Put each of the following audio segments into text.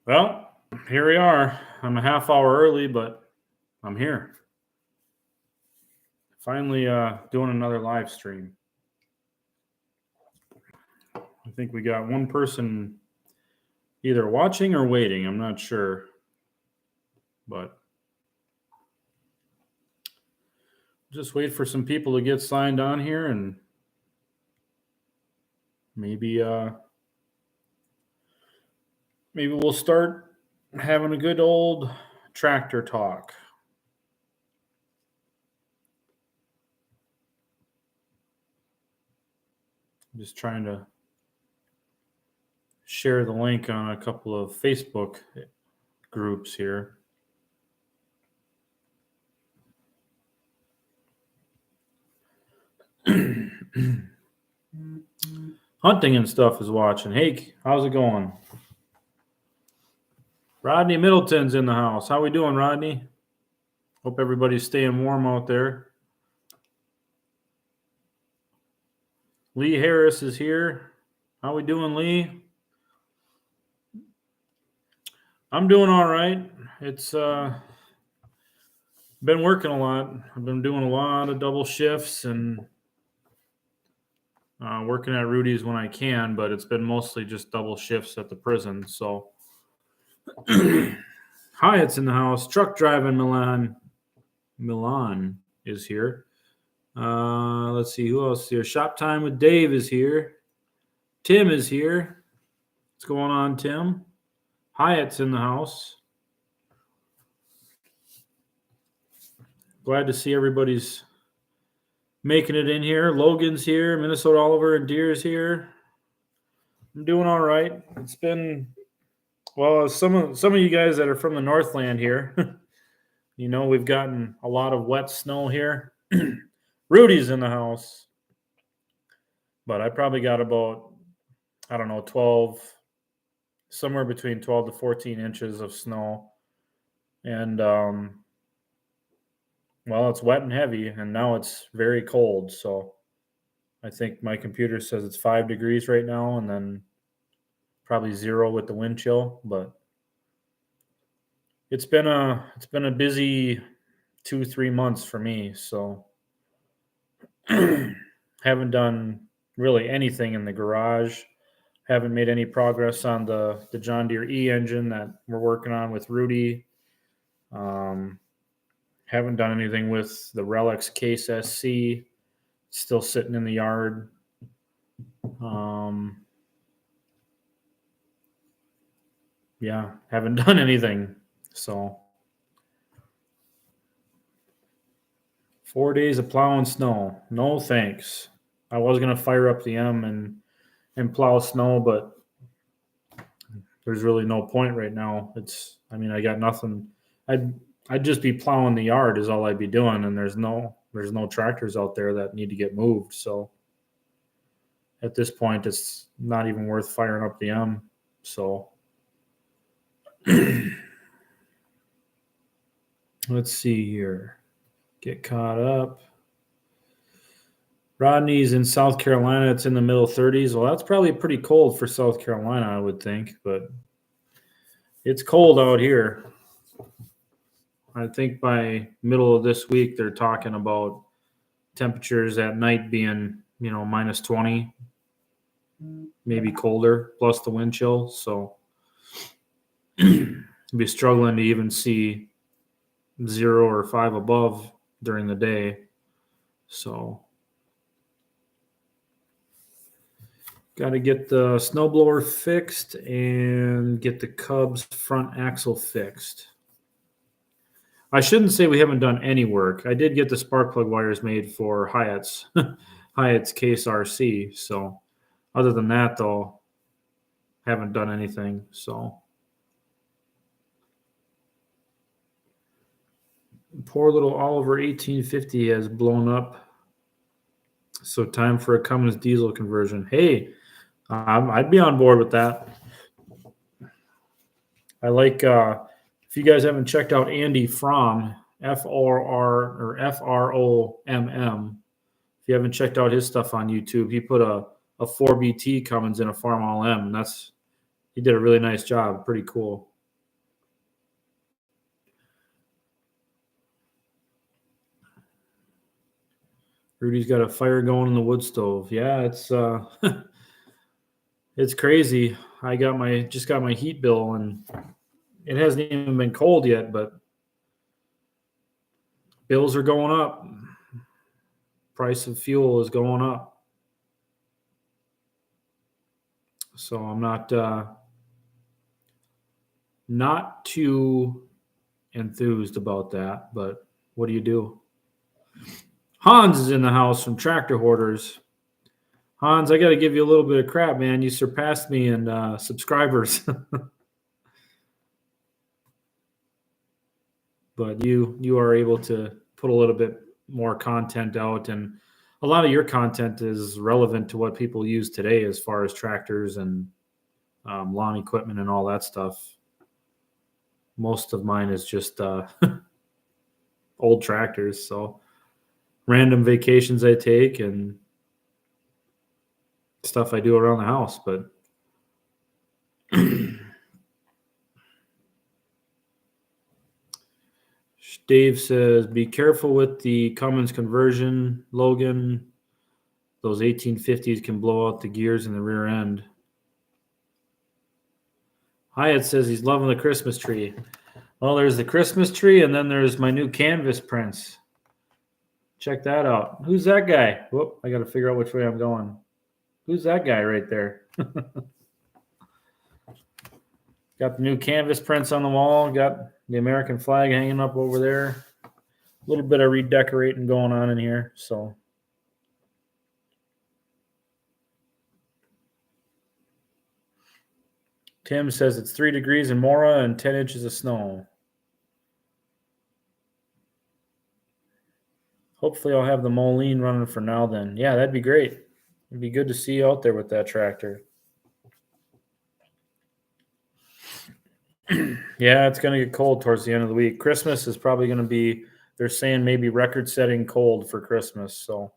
Well, here we are. I'm a half hour early, but I'm here. Finally doing another live stream. I think we got one person either watching or waiting. I'm not sure. But just wait for some people to get signed on here and maybe we'll start having a good old tractor talk. I'm just trying to share the link on a couple of Facebook groups here. Hunting and stuff is watching. Hey, how's it going? Rodney Middleton's in the house. How we doing, Rodney? Hope everybody's staying warm out there. Lee Harris is here. How we doing, Lee? I'm doing all right. It's been working a lot. I've been doing a lot of double shifts and working at Rudy's when I can, but it's been mostly just double shifts at the prison. So, Hyatt's in the house. Truck driving Milan is here. Let's see who else is here. Shop Time with Dave is here. Tim is here. What's going on, Tim? Hyatt's in the house. Glad to see everybody's making it in here. Logan's here. Minnesota Oliver and Deer's here. I'm doing all right. It's been some of you guys that are from the Northland here. We've gotten a lot of wet snow here. Rudy's in the house, but I probably got about 12, somewhere between 12 to 14 inches of snow, and it's wet and heavy, and now it's very cold. So I think my computer says it's 5 degrees right now, and then probably 0 with the wind chill. But it's been a busy 2-3 months for me. So haven't done really anything in the garage. Haven't made any progress on the John Deere E engine that we're working on with Rudy. Haven't done anything with the Relics Case SC. Still sitting in the yard. Haven't done anything. So 4 days of plowing snow. No thanks. I was going to fire up the M and plow snow, but there's really no point right now. I got nothing. I'd just be plowing the yard is all I'd be doing, and there's no tractors out there that need to get moved. So at this point, it's not even worth firing up the M. So let's see here. Get caught up. Rodney's in South Carolina. It's in the middle 30s. Well, that's probably pretty cold for South Carolina, I would think, but it's cold out here. I think by middle of this week, they're talking about temperatures at night being, minus 20, maybe colder, plus the wind chill. So be struggling to even see 0 or 5 above during the day. So got to get the snowblower fixed and get the Cubs front axle fixed. I shouldn't say we haven't done any work. I did get the spark plug wires made for Hyatt's Case RC. So other than that, though, haven't done anything. So poor little Oliver 1850 has blown up. So time for a Cummins diesel conversion. Hey, I'd be on board with that. I like if you guys haven't checked out Andy Fromm, F-R-R or F-R-O-M-M. If you haven't checked out his stuff on YouTube, he put a 4BT Cummins in a Farmall M, and he did a really nice job. Pretty cool. Rudy's got a fire going in the wood stove. Yeah, it's it's crazy. I just got my heat bill, and it hasn't even been cold yet, but bills are going up. Price of fuel is going up. So I'm not too enthused about that, but what do you do? Hans is in the house from Tractor Hoarders. Hans, I got to give you a little bit of crap, man. You surpassed me in subscribers. But you are able to put a little bit more content out, and a lot of your content is relevant to what people use today as far as tractors and lawn equipment and all that stuff. Most of mine is just old tractors, so random vacations I take and stuff I do around the house. But Dave says, be careful with the Cummins conversion, Logan. Those 1850s can blow out the gears in the rear end. Hyatt says he's loving the Christmas tree. Well, there's the Christmas tree, and then there's my new canvas prints. Check that out. Who's that guy? Whoop, I got to figure out which way I'm going. Who's that guy right there? Got the new canvas prints on the wall. Got the American flag hanging up over there. A little bit of redecorating going on in here. So Tim says it's 3 degrees in Mora and 10 inches of snow. Hopefully I'll have the Moline running for now then. Yeah, that'd be great. It'd be good to see you out there with that tractor. Yeah, it's going to get cold towards the end of the week. Christmas is probably going to be, they're saying maybe record-setting cold for Christmas. So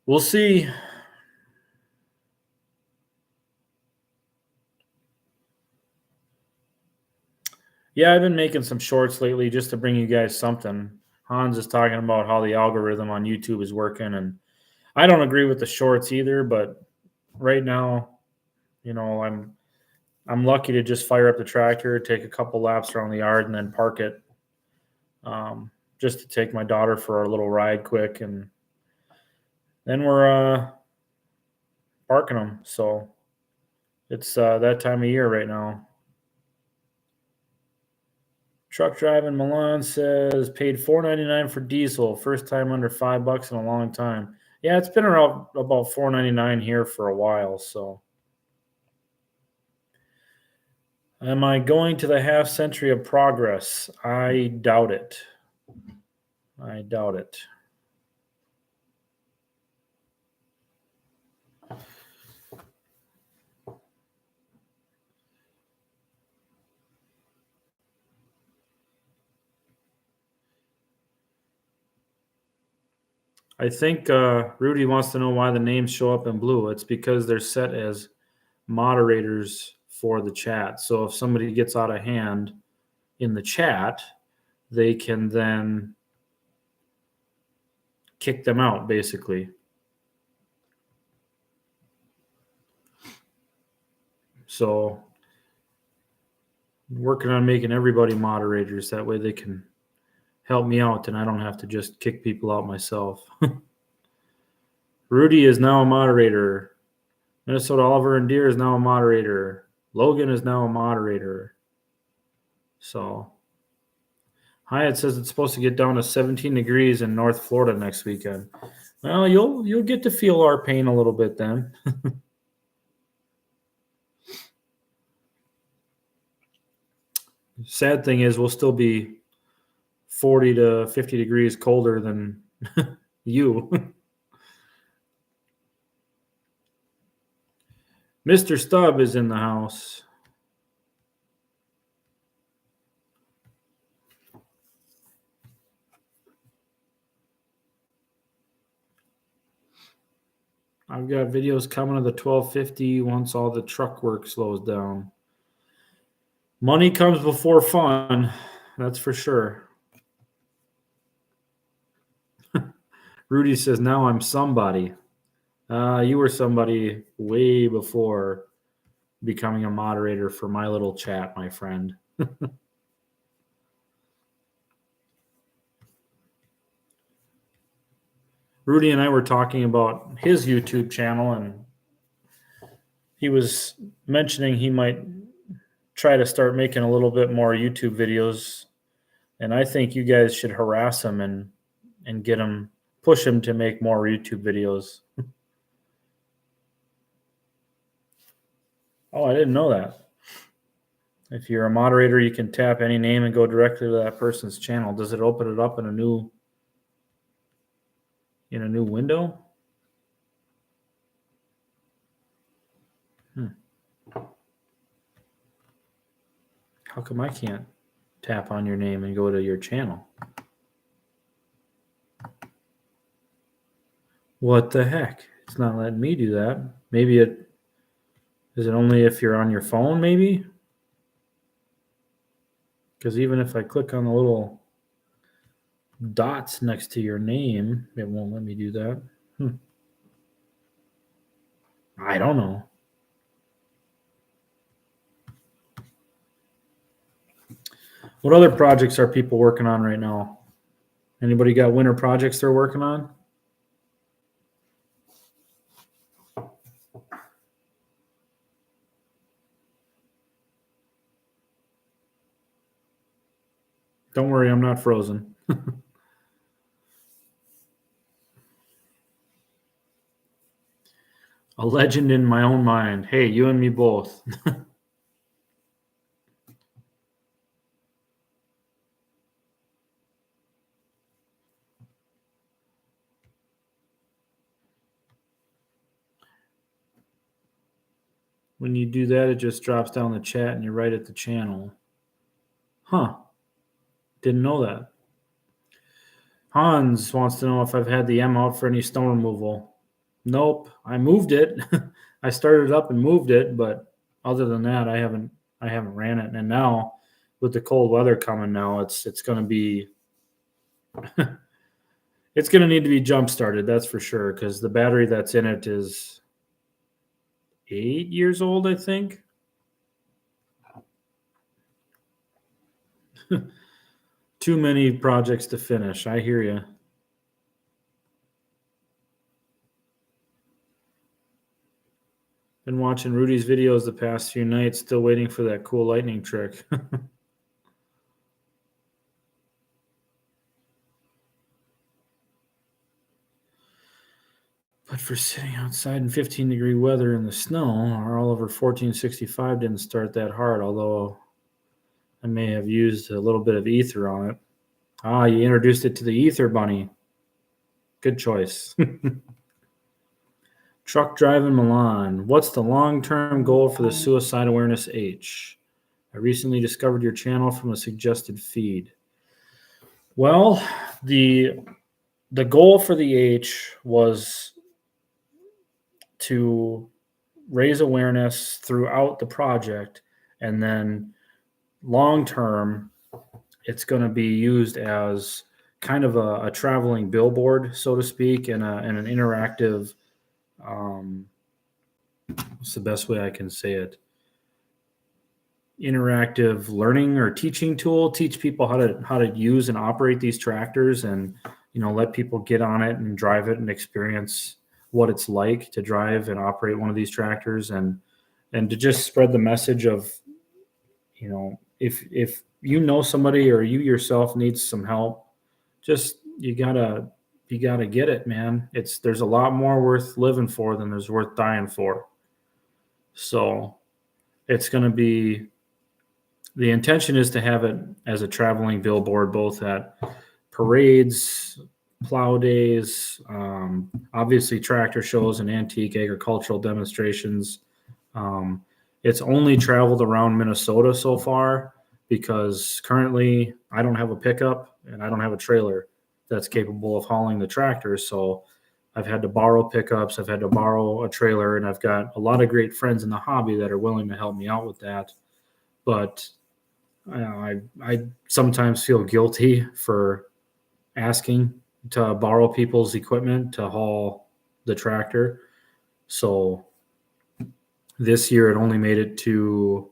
we'll see. Yeah, I've been making some shorts lately just to bring you guys something. Hans is talking about how the algorithm on YouTube is working, and I don't agree with the shorts either, but right now, you know, I'm lucky to just fire up the tractor, take a couple laps around the yard, and then park it, just to take my daughter for a little ride quick, and then we're parking them. So it's that time of year right now. Truck driving Milan says paid $4.99 for diesel, first time under $5 in a long time. Yeah, it's been around about $4.99 here for a while. So, am I going to the half century of progress? I doubt it. I doubt it. I think Rudy wants to know why the names show up in blue. It's because they're set as moderators for the chat. So if somebody gets out of hand in the chat, they can then kick them out, basically. So working on making everybody moderators. That way they can help me out and I don't have to just kick people out myself. Rudy is now a moderator. Minnesota Oliver and Deer is now a moderator. Logan is now a moderator. So Hyatt says it's supposed to get down to 17 degrees in North Florida next weekend. Well, you'll get to feel our pain a little bit then. Sad thing is we'll still be 40 to 50 degrees colder than you. Mr. Stubb is in the house. I've got videos coming of the 1250 once all the truck work slows down. Money comes before fun, that's for sure. Rudy says, now I'm somebody. You were somebody way before becoming a moderator for my little chat, my friend. Rudy and I were talking about his YouTube channel, and he was mentioning he might try to start making a little bit more YouTube videos. And I think you guys should harass him and get him, push him to make more YouTube videos. Oh, I didn't know that. If you're a moderator, you can tap any name and go directly to that person's channel. Does it open it up in a new window? How come I can't tap on your name and go to your channel? What the heck? It's not letting me do that. Maybe is it only if you're on your phone, maybe? Because even if I click on the little dots next to your name, it won't let me do that. I don't know. What other projects are people working on right now? Anybody got winter projects they're working on? Don't worry, I'm not frozen. A legend in my own mind. Hey, you and me both. When you do that, it just drops down the chat and you're right at the channel. Huh. Didn't know that. Hans wants to know if I've had the M out for any snow removal. Nope. I moved it. I started up and moved it, but other than that, I haven't ran it. And now with the cold weather coming now, it's going to be it's going to need to be jump started, that's for sure, because the battery that's in it is 8 years old, I think. Too many projects to finish. I hear you. Been watching Rudy's videos the past few nights, still waiting for that cool lightning trick. But for sitting outside in 15-degree weather in the snow, our Oliver 1465 didn't start that hard, although I may have used a little bit of ether on it. Ah, you introduced it to the ether bunny. Good choice. Truck driving Milan. What's the long-term goal for the Suicide Awareness H? I recently discovered your channel from a suggested feed. Well, the goal for the H was to raise awareness throughout the project, and then long-term, it's going to be used as kind of a traveling billboard, so to speak, and an interactive, what's the best way I can say it? Interactive learning or teaching tool. Teach people how to use and operate these tractors, and let people get on it and drive it and experience what it's like to drive and operate one of these tractors, and to just spread the message of, if somebody or you yourself needs some help, just you gotta get it, man. There's a lot more worth living for than there's worth dying for. So it's going to be, the intention is to have it as a traveling billboard, both at parades, plow days, obviously tractor shows and antique agricultural demonstrations. It's only traveled around Minnesota so far because currently I don't have a pickup and I don't have a trailer that's capable of hauling the tractor. So I've had to borrow pickups, I've had to borrow a trailer, and I've got a lot of great friends in the hobby that are willing to help me out with that. But I sometimes feel guilty for asking to borrow people's equipment to haul the tractor. So this year it only made it to,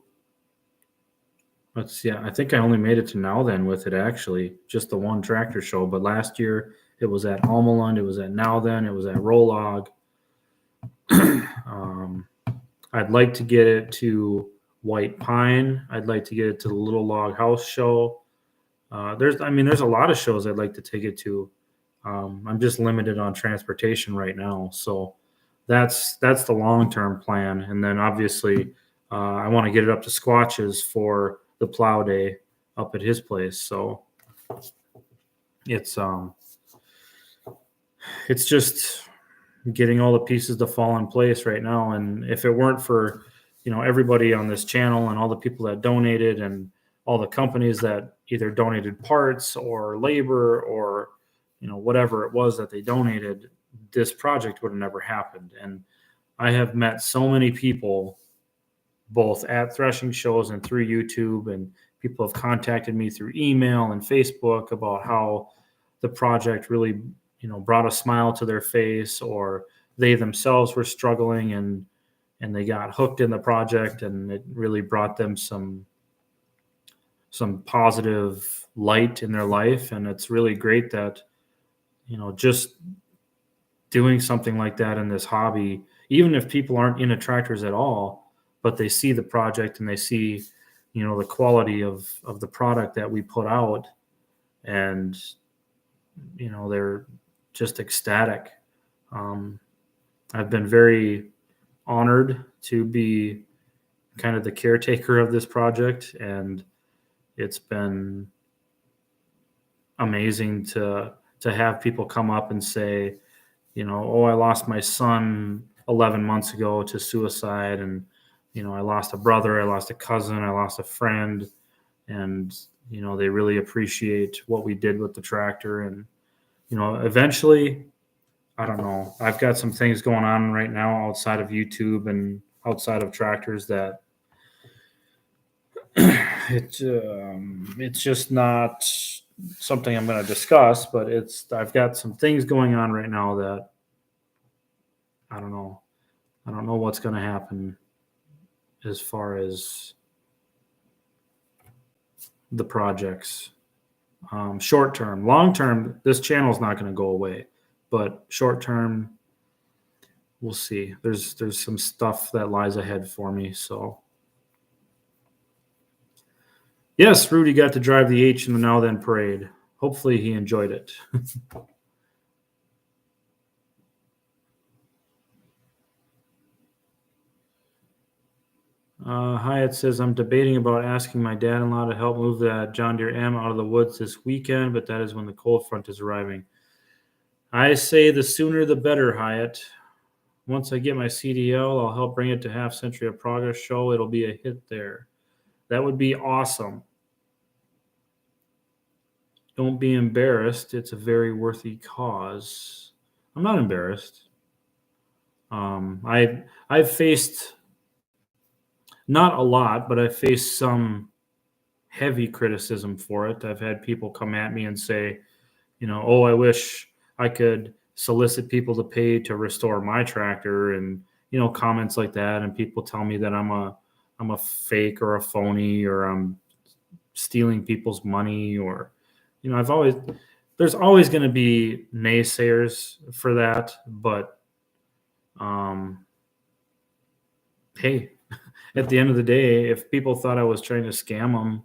I think I only made it to now then with it, actually, just the one tractor show. But last year it was at Almalund, it was at Now Then, it was at Rolog. I'd like to get it to White Pine. I'd like to get it to the Little Log House show. There's a lot of shows I'd like to take it to. I'm just limited on transportation right now, so that's the long-term plan. And then obviously, I want to get it up to Squatches for the plow day up at his place. So it's just getting all the pieces to fall in place right now. And if it weren't for, everybody on this channel and all the people that donated and all the companies that either donated parts or labor or, whatever it was that they donated, this project would have never happened. And I have met so many people, both at threshing shows and through YouTube, and people have contacted me through email and Facebook about how the project really, brought a smile to their face, or they themselves were struggling and they got hooked in the project, and it really brought them some positive light in their life. And it's really great that, just doing something like that in this hobby, even if people aren't into tractors at all, but they see the project and they see, the quality of the product that we put out, and, they're just ecstatic. I've been very honored to be kind of the caretaker of this project, and it's been amazing to have people come up and say, oh, I lost my son 11 months ago to suicide, and I lost a brother, I lost a cousin, I lost a friend, and they really appreciate what we did with the tractor. And eventually, I don't know, I've got some things going on right now outside of YouTube and outside of tractors that it's just not something I'm going to discuss, but I've got some things going on right now that I don't know what's going to happen as far as the projects. Short term, long term, this channel is not going to go away, but short term, we'll see. There's some stuff that lies ahead for me. So yes, Rudy got to drive the H in the Now Then parade. Hopefully he enjoyed it. Hyatt says, I'm debating about asking my dad-in-law to help move that John Deere M out of the woods this weekend, but that is when the cold front is arriving. I say the sooner the better, Hyatt. Once I get my CDL, I'll help bring it to Half Century of Progress show. It'll be a hit there. That would be awesome. Don't be embarrassed. It's a very worthy cause. I'm not embarrassed. I've faced, not a lot, but I've faced some heavy criticism for it. I've had people come at me and say, oh, I wish I could solicit people to pay to restore my tractor, and comments like that. And people tell me that I'm a fake or a phony, or I'm stealing people's money, or there's always going to be naysayers for that. But hey, at the end of the day, if people thought I was trying to scam them,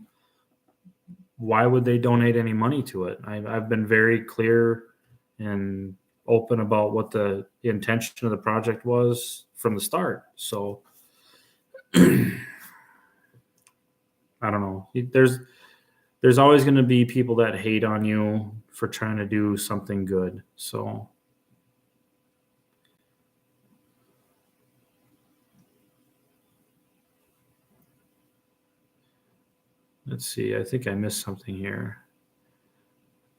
why would they donate any money to it? I've been very clear and open about what the intention of the project was from the start. So I don't know. There's always going to be people that hate on you for trying to do something good. So let's see. I think I missed something here.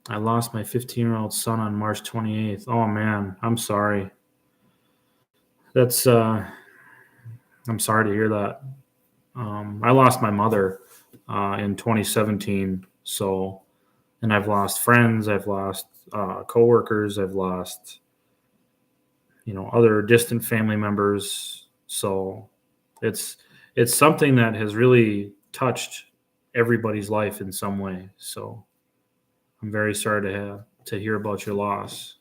I lost my 15-year-old son on March 28th. Oh man, I'm sorry. That's I'm sorry to hear that. I lost my mother in 2017. So, and I've lost friends. I've lost coworkers. I've lost, other distant family members. So it's something that has really touched everybody's life in some way. So I'm very sorry to hear about your loss.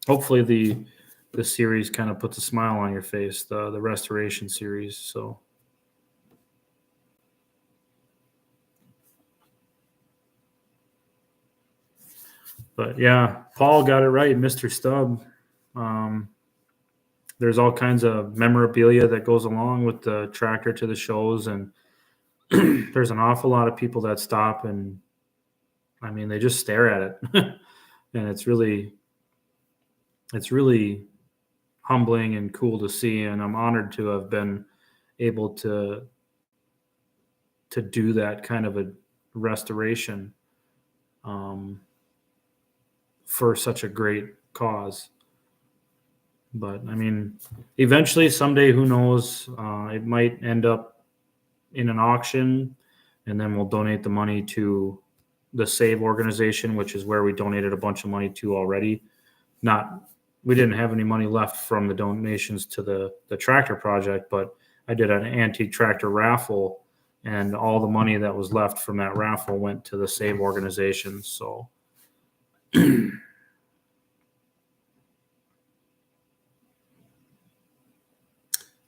Hopefully the series kind of puts a smile on your face, the restoration series. So but yeah, Paul got it right, Mr. Stubb. There's all kinds of memorabilia that goes along with the tractor to the shows, and there's an awful lot of people that stop and they just stare at it. And it's really humbling and cool to see, and I'm honored to have been able to do that kind of a restoration for such a great cause. But eventually, someday, who knows, it might end up in an auction, and then we'll donate the money to the SAVE organization, which is where we donated a bunch of money to already. We didn't have any money left from the donations to the tractor project, but I did an antique tractor raffle, and all the money that was left from that raffle went to the SAVE organization. So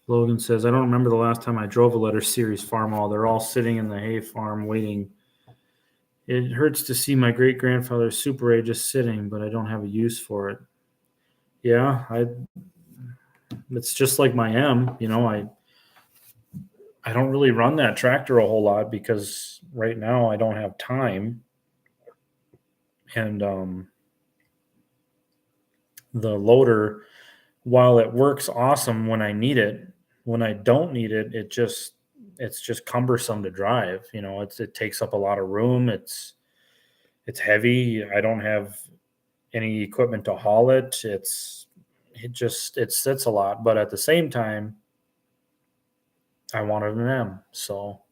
Logan says, I don't remember the last time I drove a letter series Farmall. They're all sitting in the hay farm waiting. It hurts to see my great-grandfather's Super A just sitting, but I don't have a use for it. Yeah, it's just like my M. I don't really run that tractor a whole lot because right now I don't have time. And the loader, while it works awesome when I need it, when I don't need it, it's just cumbersome to drive. It takes up a lot of room. It's heavy. I don't have any equipment to haul it. It sits a lot, but at the same time, I wanted an M. So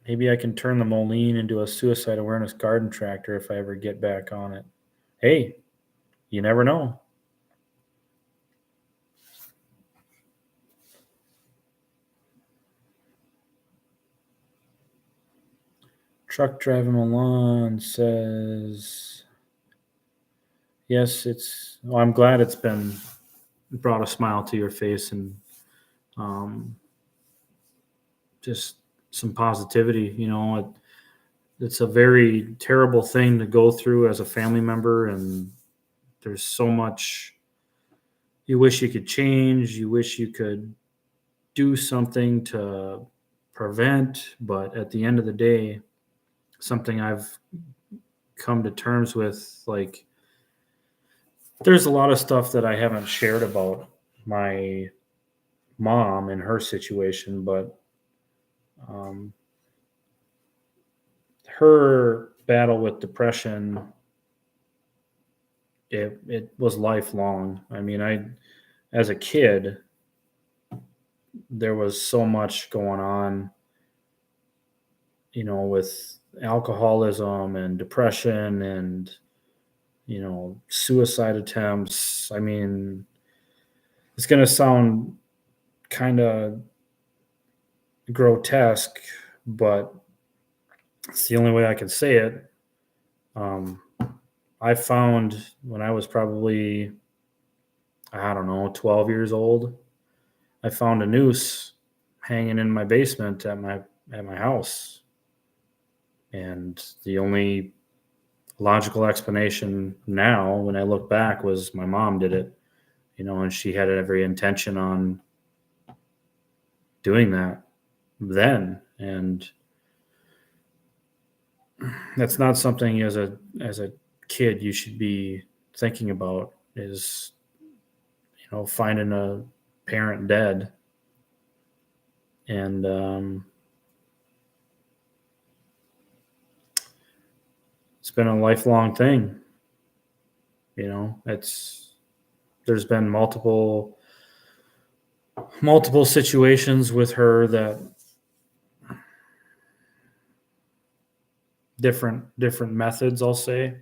maybe I can turn the Moline into a suicide awareness garden tractor if I ever get back on it. Hey, you never know. Truck driving along says, yes, I'm glad it's brought a smile to your face and just some positivity. It's a very terrible thing to go through as a family member, and there's so much you wish you could change. You wish you could do something to prevent, but at the end of the day, something I've come to terms with, like, there's a lot of stuff that I haven't shared about my mom and her situation, but her battle with depression, it was lifelong. As a kid, there was so much going on, with alcoholism and depression and, suicide attempts. It's going to sound kind of grotesque, but it's the only way I can say it. I found when I was probably, 12 years old, I found a noose hanging in my basement at my house. And the only logical explanation now, when I look back, was my mom did it, and she had every intention on doing that then. And that's not something as a kid you should be thinking about, is, finding a parent dead. And it's been a lifelong thing. There's been multiple situations with her that different methods, I'll say,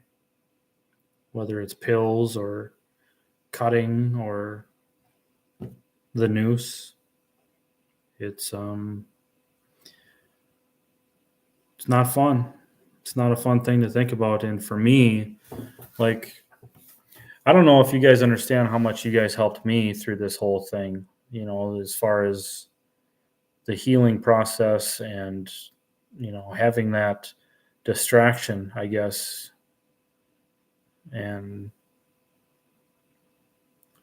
whether it's pills or cutting or the noose. It's not fun. It's not a fun thing to think about. And for me, like, I don't know if you guys understand how much you guys helped me through this whole thing, as far as the healing process and, having that distraction, I guess, and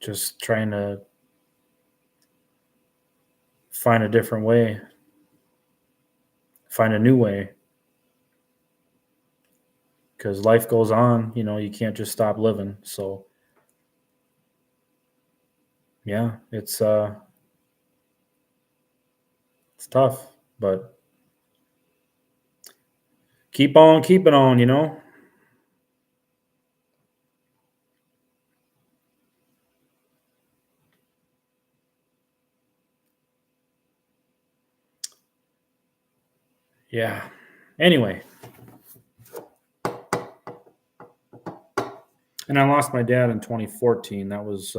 just trying to find a different way, find a new way. Because life goes on, you can't just stop living. So yeah, it's tough, but keep on keeping on. Yeah. Anyway, and I lost my dad in 2014. That was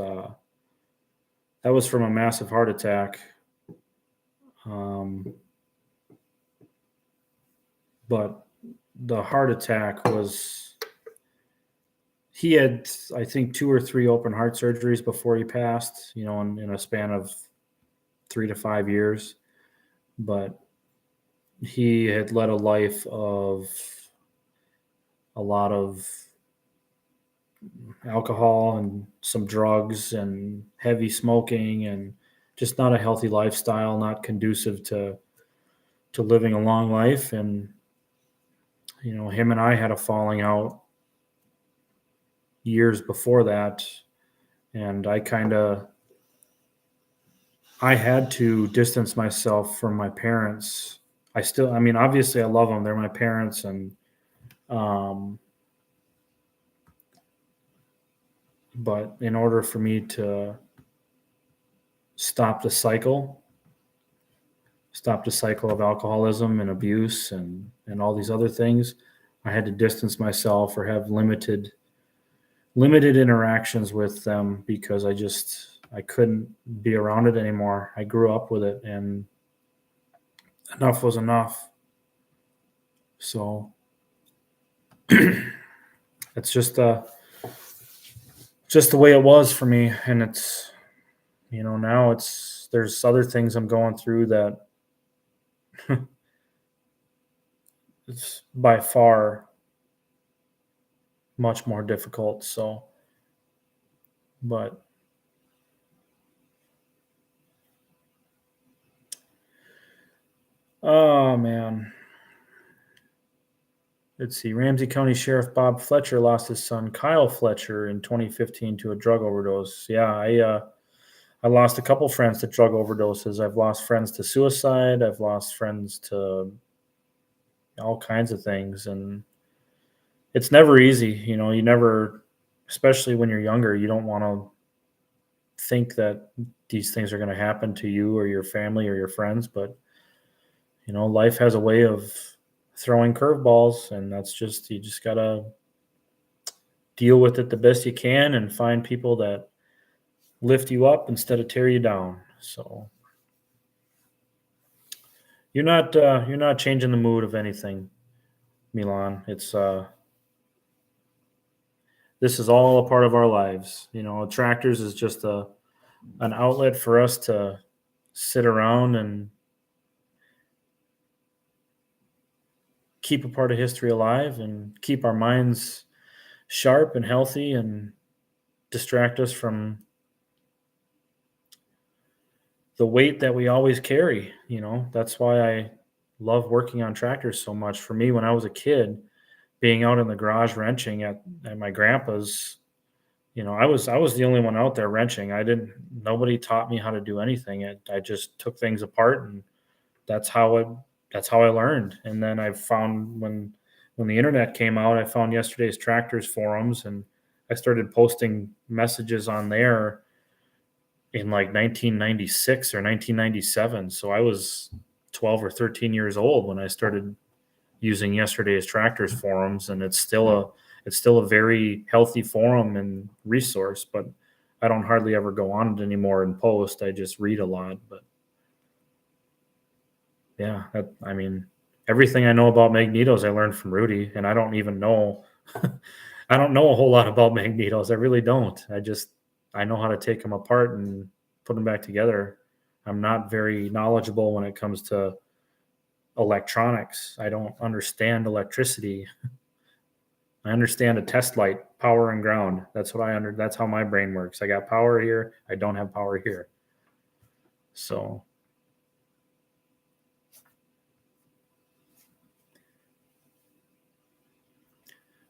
from a massive heart attack. But the heart attack was, he had, I think, 2 or 3 open heart surgeries before he passed, in a span of 3 to 5 years. But he had led a life of a lot of alcohol and some drugs and heavy smoking, and just not a healthy lifestyle, not conducive to living a long life. And him and I had a falling out years before that, and I had to distance myself from my parents. I mean, obviously I love them, they're my parents, and but in order for me to stop the cycle of alcoholism and abuse and all these other things, I had to distance myself or have limited interactions with them, because I couldn't be around it anymore. I grew up with it, and enough was enough. So it's just the way it was for me. And it's, now there's other things I'm going through that it's by far much more difficult. So, but oh man, let's see. Ramsey County Sheriff Bob Fletcher lost his son Kyle Fletcher in 2015 to a drug overdose. Yeah, I lost a couple friends to drug overdoses. I've lost friends to suicide. I've lost friends to all kinds of things, and it's never easy. You never, especially when you're younger, you don't want to think that these things are going to happen to you or your family or your friends, but life has a way of throwing curveballs, and you just got to deal with it the best you can and find people that lift you up instead of tear you down. So you're not changing the mood of anything, Milan. It's this is all a part of our lives. Tractors is just an outlet for us to sit around and keep a part of history alive and keep our minds sharp and healthy and distract us from the weight that we always carry. That's why I love working on tractors so much. For me, when I was a kid, being out in the garage wrenching at my grandpa's, I was the only one out there wrenching. Nobody taught me how to do anything. I just took things apart, and that's how I learned. And then I found when the internet came out, I found Yesterday's Tractors forums, and I started posting messages on there in like 1996 or 1997. So I was 12 or 13 years old when I started using yesterday's tractors forums, and it's still a very healthy forum and resource. But I don't hardly ever go on it anymore and post. I just read a lot. But yeah, I mean, everything I know about magnetos I learned from Rudy, and I don't even know. I don't know a whole lot about magnetos. I really don't. I know how to take them apart and put them back together. I'm not very knowledgeable when it comes to electronics. I don't understand electricity. I understand a test light, power and ground. That's how my brain works. I got power here, I don't have power here. So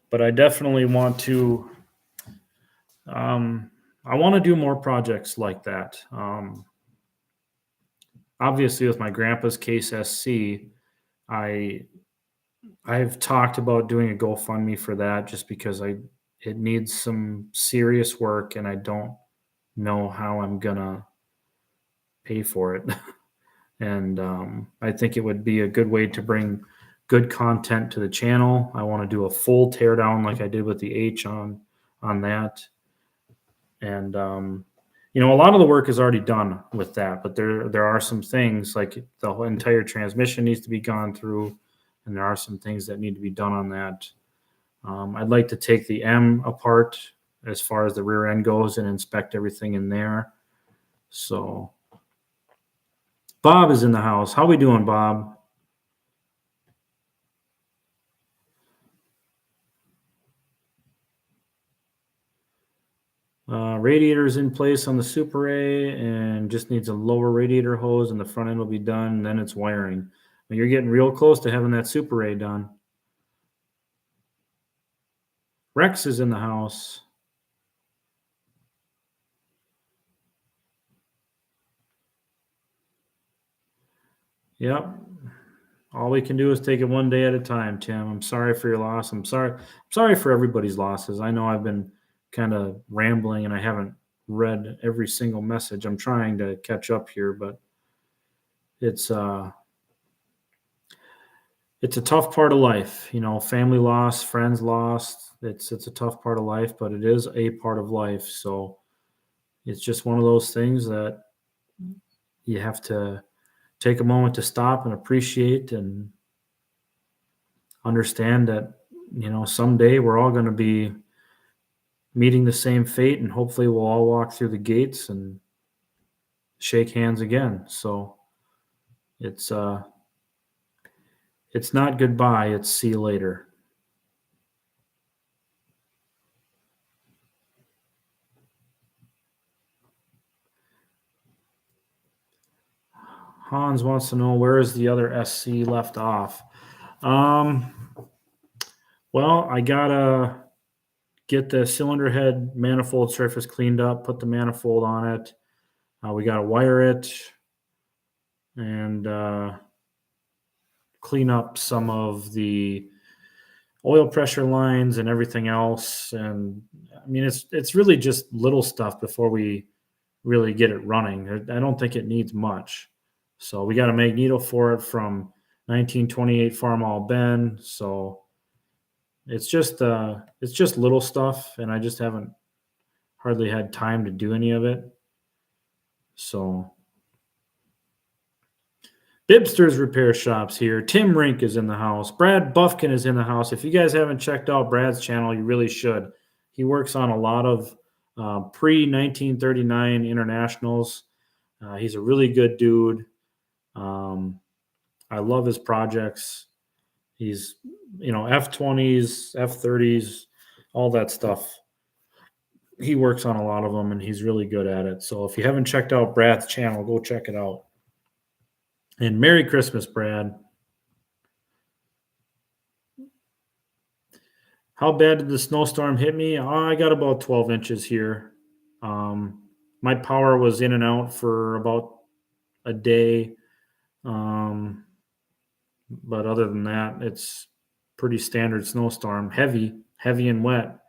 but I definitely want to I want to do more projects like that. Obviously with my grandpa's Case SC, I I've talked about doing a GoFundMe for that just because it needs some serious work and I don't know how I'm gonna pay for it. And I think it would be a good way to bring good content to the channel. I want to do a full teardown like I did with the H on that. And a lot of the work is already done with that, but there are some things like the whole entire transmission needs to be gone through, and there are some things that need to be done on that. I'd like to take the M apart as far as the rear end goes and inspect everything in there. So Bob is in the house. How we doing, Bob? Radiator's in place on the Super A and just needs a lower radiator hose and the front end will be done. And then it's wiring. You're getting real close to having that Super A done. Rex is in the house. Yep. All we can do is take it one day at a time, Tim. I'm sorry for your loss. I'm sorry for everybody's losses. I know I've been kind of rambling and I haven't read every single message. I'm trying to catch up here, but it's a tough part of life. Family loss, friends lost. It's a tough part of life, but it is a part of life. So it's just one of those things that you have to take a moment to stop and appreciate and understand that, someday we're all going to be meeting the same fate, and hopefully we'll all walk through the gates and shake hands again. So it's not goodbye, it's see you later. Hans wants to know, where is the other SC left off? Well, I gotta get the cylinder head manifold surface cleaned up, put the manifold on it. We gotta wire it and clean up some of the oil pressure lines and everything else. And I mean, it's really just little stuff before we really get it running. I don't think it needs much. So we got a magneto for it from 1928 Farmall Ben. So it's just little stuff, and I just haven't hardly had time to do any of it. So Bibster's Repair Shops here. Tim Rink is in the house. Brad Buffkin is in the house. If you guys haven't checked out Brad's channel, you really should. He works on a lot of pre-1939 internationals. He's a really good dude. I love his projects. He's, F-20s, F-30s, all that stuff. He works on a lot of them, and he's really good at it. So if you haven't checked out Brad's channel, go check it out. And Merry Christmas, Brad. How bad did the snowstorm hit me? I got about 12 inches here. My power was in and out for about a day. But other than that, it's pretty standard snowstorm. Heavy and wet.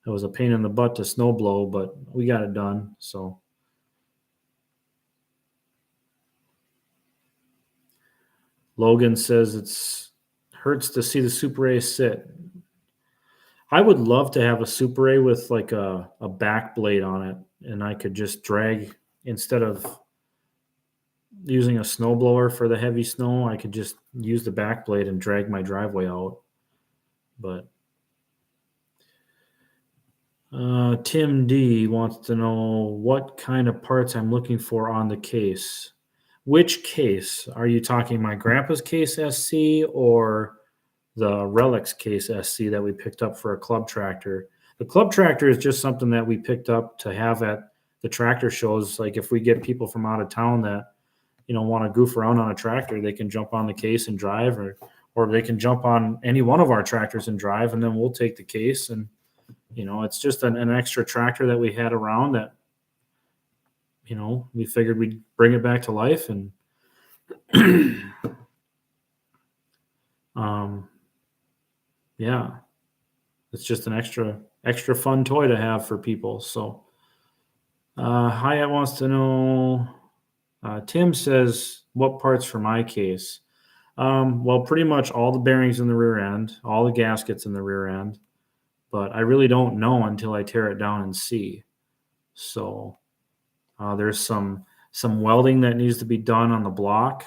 It was a pain in the butt to snow blow, but we got it done. So Logan says it's Hurts to see the Super A sit. I would love to have a Super A with like a back blade on it, and I could just drag instead of using a snowblower for the heavy snow. I could just use the back blade and drag my driveway out. But Tim D wants to know what kind of parts I'm looking for on the case. Which case? Are you talking my grandpa's case SC or the Relics case SC that we picked up for a club tractor? The club tractor is just something that we picked up to have at the tractor shows. Like if we get people from out of town that, want to goof around on a tractor, they can jump on the case and drive, or they can jump on any one of our tractors and drive, and then we'll take the case. And it's just an extra tractor that we had around that, we figured we'd bring it back to life. And yeah, it's just an extra fun toy to have for people. So Hyatt wants to know, Tim says, what parts for my case? Well, pretty much all the bearings in the rear end, all the gaskets in the rear end, but I really don't know until I tear it down and see. So there's some welding that needs to be done on the block,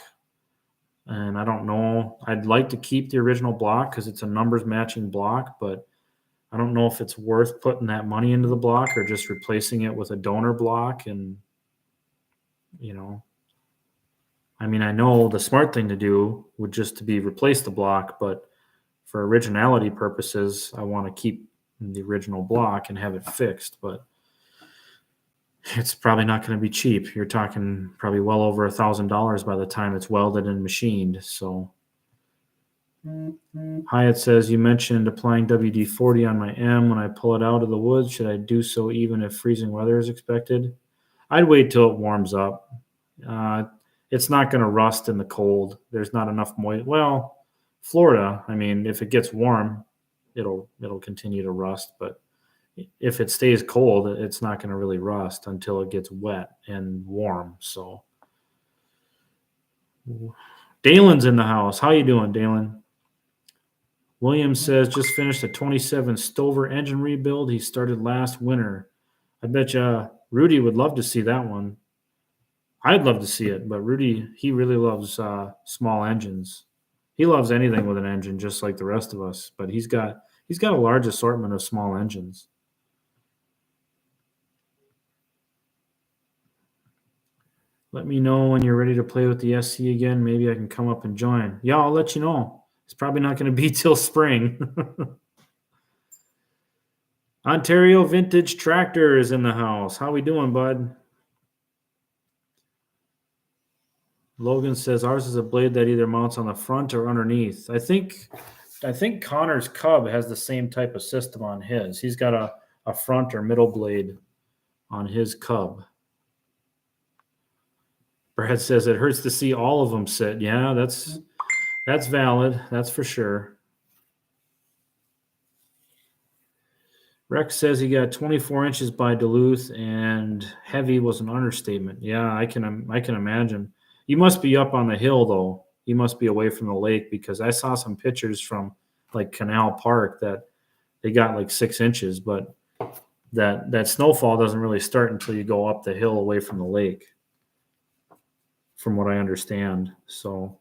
and I don't know. I'd like to keep the original block because it's a numbers matching block, but I don't know if it's worth putting that money into the block or just replacing it with a donor block. And I know the smart thing to do would just to be replace the block, but for originality purposes, I want to keep the original block and have it fixed. But it's probably not going to be cheap. You're talking probably well over $1,000 by the time it's welded and machined. So Hyatt says, you mentioned applying WD-40 on my M when I pull it out of the woods. Should I do so even if freezing weather is expected? I'd wait till it warms up. It's not going to rust in the cold. There's not enough moisture. Well, Florida, if it gets warm, it'll continue to rust. But if it stays cold, it's not going to really rust until it gets wet and warm. So Dalen's in the house. How you doing, Dalen? William says, just finished a 27 Stover engine rebuild he started last winter. I bet you Rudy would love to see that one. I'd love to see it, but Rudy, he really loves small engines. He loves anything with an engine, just like the rest of us. But he's got a large assortment of small engines. Let me know when you're ready to play with the SC again. Maybe I can come up and join. Yeah, I'll let you know. It's probably not going to be till spring. Ontario Vintage Tractor is in the house. How we doing, bud? Logan says ours is a blade that either mounts on the front or underneath. I think Connor's Cub has the same type of system on his. He's got a front or middle blade on his Cub. Brad says it hurts to see all of them sit. Yeah, that's valid. That's for sure. Rex says he got 24 inches by Duluth, and heavy was an understatement. Yeah, I can imagine. You must be up on the hill, though. You must be away from the lake, because I saw some pictures from like Canal Park that they got like 6 inches, but that snowfall doesn't really start until you go up the hill away from the lake, from what I understand. So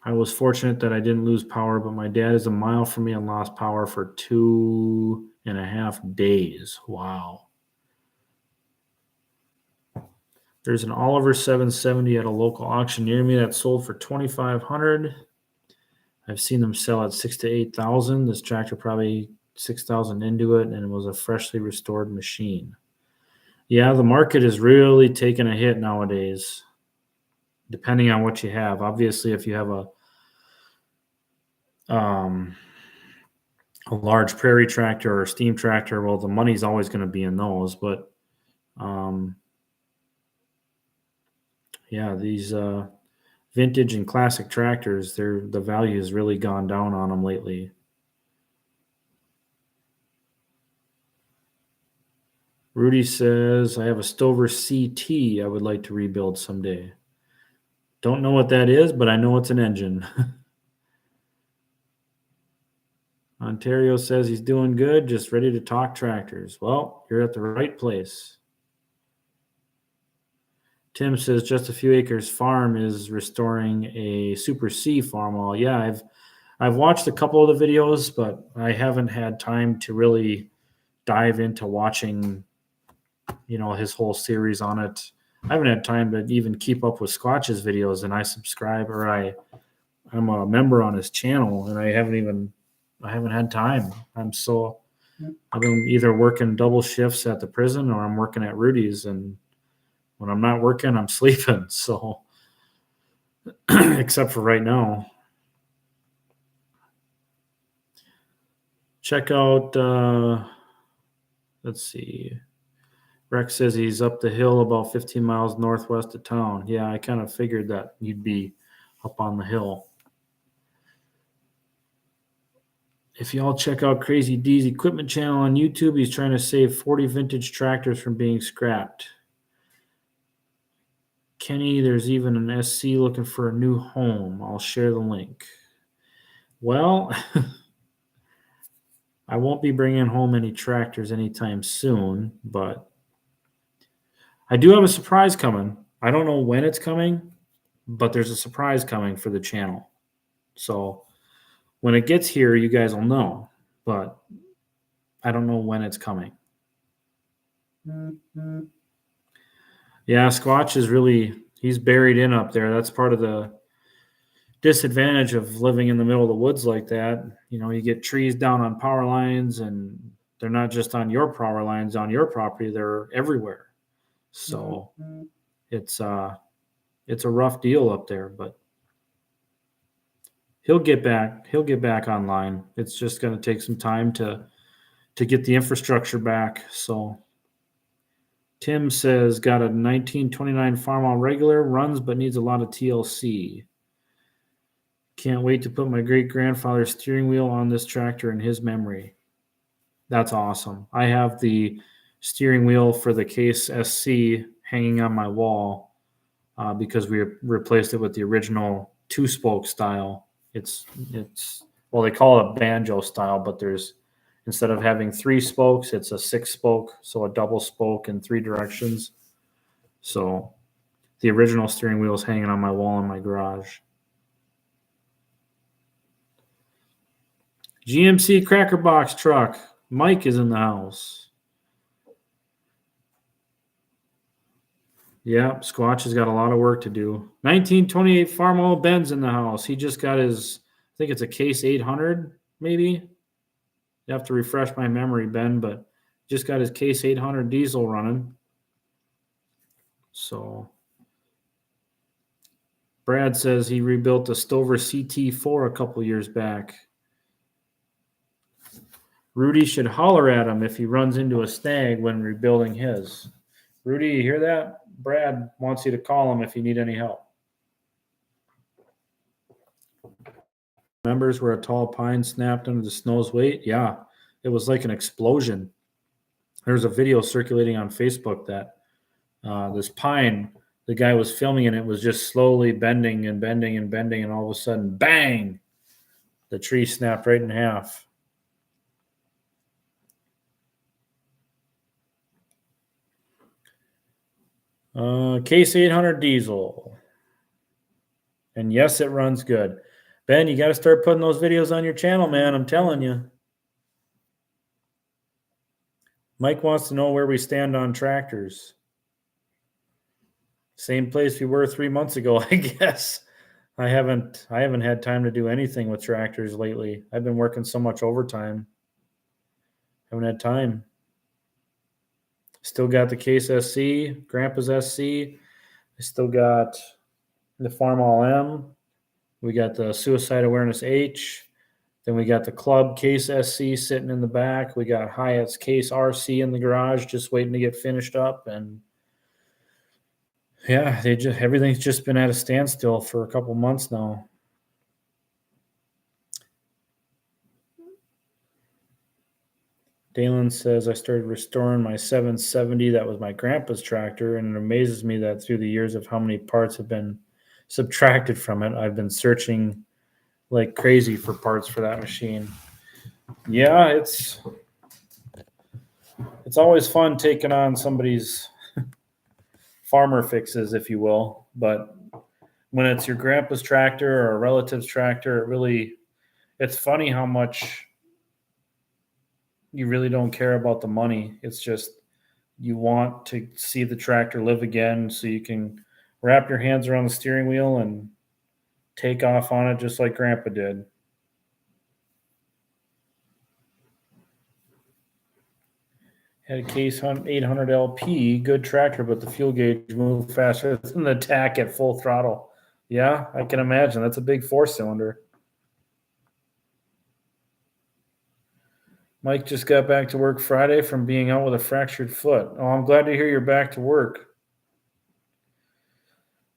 I was fortunate that I didn't lose power, but my dad is a mile from me and lost power for 2.5 days. Wow. There's an Oliver 770 at a local auction near me that sold for $2,500. I've seen them sell at $6,000 to $8,000. This tractor probably $6,000 into it, and it was a freshly restored machine. Yeah, the market is really taking a hit nowadays, depending on what you have. Obviously, if you have a large prairie tractor or a steam tractor, well, the money's always going to be in those. But yeah, these vintage and classic tractors, the value has really gone down on them lately. Rudy says, I have a Stover CT I would like to rebuild someday. Don't know what that is, but I know it's an engine. Ontario says he's doing good, just ready to talk tractors. Well, you're at the right place. Tim says just a few acres farm is restoring a Super C farm wall. Yeah, I've watched a couple of the videos, but I haven't had time to really dive into watching, his whole series on it. I haven't had time to even keep up with Squatch's videos, and I'm a member on his channel, and I haven't had time. I've been either working double shifts at the prison or I'm working at Rudy's, and when I'm not working, I'm sleeping. So, except for right now. Check out, let's see. Rex says he's up the hill about 15 miles northwest of town. Yeah, I kind of figured that you'd be up on the hill. If y'all check out Crazy D's equipment channel on YouTube, he's trying to save 40 vintage tractors from being scrapped. Kenny, there's even an SC looking for a new home. I'll share the link. Well, I won't be bringing home any tractors anytime soon, but I do have a surprise coming. I don't know when it's coming, but there's a surprise coming for the channel. So when it gets here, you guys will know, but I don't know when it's coming. Mm-hmm. Yeah, Squatch is he's buried in up there. That's part of the disadvantage of living in the middle of the woods like that. You get trees down on power lines, and they're not just on your power lines on your property, they're everywhere. So it's a rough deal up there, but he'll get back online. It's just going to take some time to get the infrastructure back. So Tim says got a 1929 Farmall regular, runs but needs a lot of TLC. Can't wait to put my great-grandfather's steering wheel on this tractor in his memory. That's awesome. I have the steering wheel for the Case SC hanging on my wall because we replaced it with the original two-spoke style. It's they call it a banjo style, but instead of having 3 spokes, it's a 6-spoke, so a double spoke in 3 directions. So the original steering wheel is hanging on my wall in my garage. GMC Cracker Box truck. Mike is in the house. Yeah, Squatch has got a lot of work to do. 1928 Farmall Ben's in the house. He just got his, I think it's a Case 800, maybe. You have to refresh my memory, Ben, but just got his Case 800 diesel running. So Brad says he rebuilt a Stover CT4 a couple years back. Rudy should holler at him if he runs into a snag when rebuilding his. Rudy, you hear that? Brad wants you to call him if you need any help. Members where a tall pine snapped under the snow's weight? Yeah, it was like an explosion. There's a video circulating on Facebook that this pine, the guy was filming and it was just slowly bending and bending and bending, and all of a sudden, bang, the tree snapped right in half. Case 800 diesel. And yes, it runs good. Ben, you got to start putting those videos on your channel, man. I'm telling you. Mike wants to know where we stand on tractors. Same place we were 3 months ago, I guess. I haven't had time to do anything with tractors lately. I've been working so much overtime. Haven't had time. Still got the Case SC, Grandpa's SC. I still got the Farmall M. We got the Suicide Awareness H. Then we got the Club Case SC sitting in the back. We got Hyatt's Case RC in the garage, just waiting to get finished up. And yeah, everything's just been at a standstill for a couple months now. Dalen says, I started restoring my 770. That was my grandpa's tractor, and it amazes me that through the years of how many parts have been subtracted from it. I've been searching like crazy for parts for that machine. Yeah, it's always fun taking on somebody's farmer fixes, if you will. But when it's your grandpa's tractor or a relative's tractor, it's funny how much you really don't care about the money. It's just you want to see the tractor live again so you can wrap your hands around the steering wheel and take off on it just like grandpa did. Had a Case 800 LP, good tractor, but the fuel gauge moved faster than the TAC at full throttle. Yeah, I can imagine. That's a big 4-cylinder. Mike just got back to work Friday from being out with a fractured foot. Oh, I'm glad to hear you're back to work.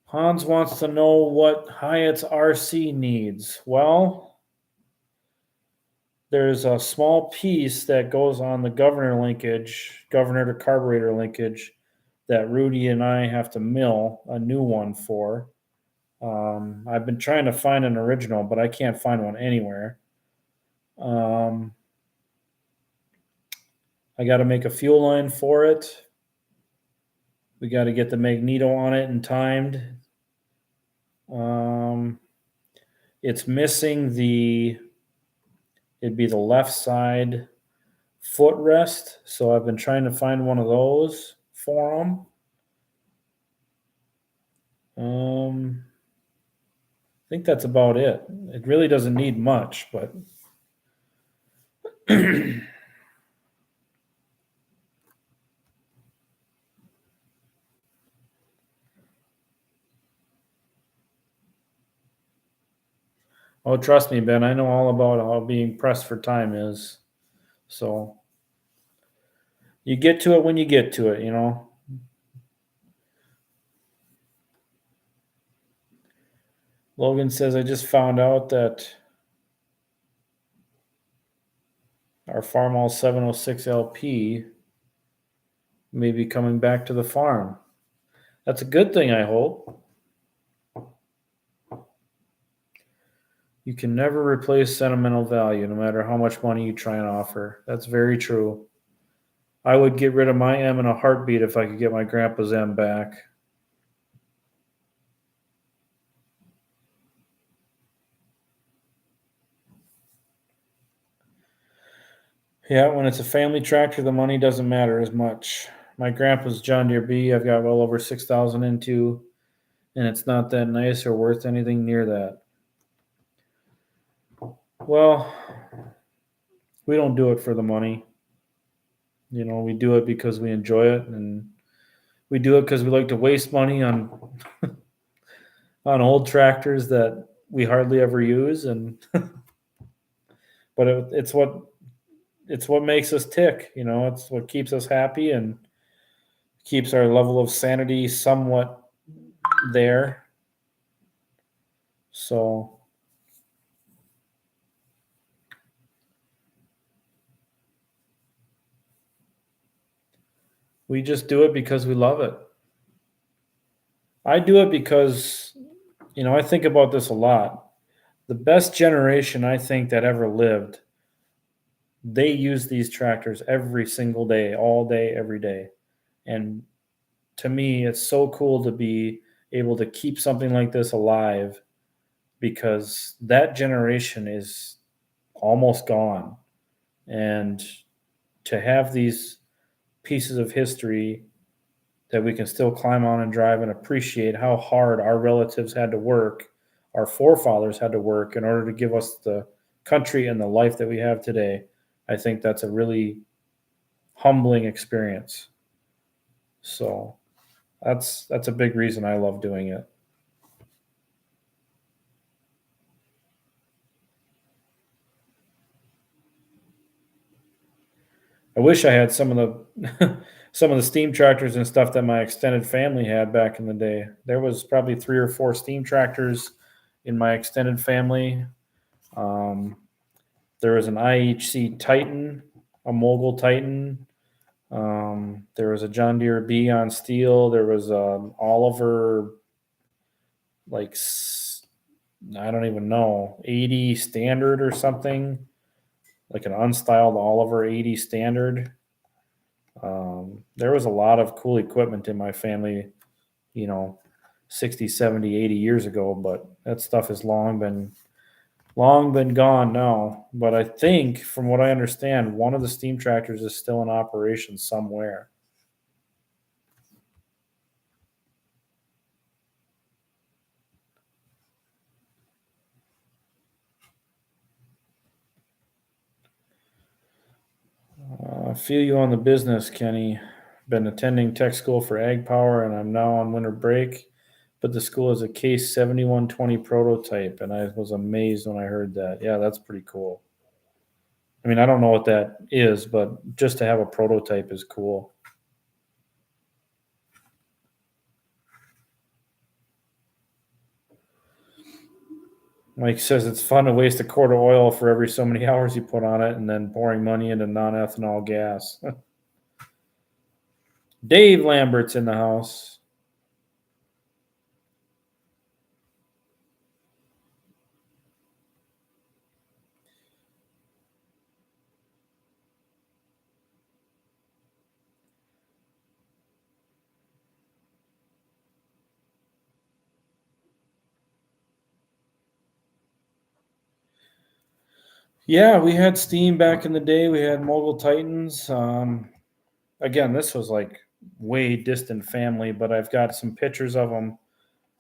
Hans wants to know what Hyatt's RC needs. Well, there's a small piece that goes on the governor to carburetor linkage, that Rudy and I have to mill a new one for. I've been trying to find an original, but I can't find one anywhere. I got to make a fuel line for it. We got to get the magneto on it and timed. It's missing it'd be the left side footrest. So I've been trying to find one of those for them. I think that's about it. It really doesn't need much, but oh, trust me, Ben, I know all about how being pressed for time is. So you get to it when you get to it, you know. Logan says, I just found out that our Farmall 706 LP may be coming back to the farm. That's a good thing, I hope. You can never replace sentimental value, no matter how much money you try and offer. That's very true. I would get rid of my M in a heartbeat if I could get my grandpa's M back. Yeah, when it's a family tractor, the money doesn't matter as much. My grandpa's John Deere B, I've got well over 6,000 into, and it's not that nice or worth anything near that. Well, we don't do it for the money. You know, we do it because we enjoy it, and we do it because we like to waste money on on old tractors that we hardly ever use, and but it's what makes us tick. You know, it's what keeps us happy and keeps our level of sanity somewhat there. So we just do it because we love it. I do it because, you know, I think about this a lot. The best generation I think that ever lived, they use these tractors every single day, all day, every day. And to me, it's so cool to be able to keep something like this alive, because that generation is almost gone. And to have these pieces of history that we can still climb on and drive and appreciate how hard our relatives had to work, our forefathers had to work in order to give us the country and the life that we have today, I think that's a really humbling experience. So that's a big reason I love doing it. I wish I had some of the steam tractors and stuff that my extended family had back in the day. There was probably 3 or 4 steam tractors in my extended family. There was an IHC Titan, a Mogul Titan. There was a John Deere B on steel. There was an Oliver like I don't even know, 80 standard or something, like an unstyled Oliver 80 standard. There was a lot of cool equipment in my family, you know, 60, 70, 80 years ago, but that stuff has long been gone now. But I think, from what I understand, one of the steam tractors is still in operation somewhere. I feel you on the business, Kenny. Been attending tech school for ag power, and I'm now on winter break. But the school is a Case 7120 prototype, and I was amazed when I heard that. Yeah, that's pretty cool. I mean, I don't know what that is, but just to have a prototype is cool. Mike says it's fun to waste a quart of oil for every so many hours you put on it and then pouring money into non ethanol gas. Dave Lambert's in the house. Yeah, we had steam back in the day. We had Mogul Titans. Again, this was like way distant family, but I've got some pictures of them.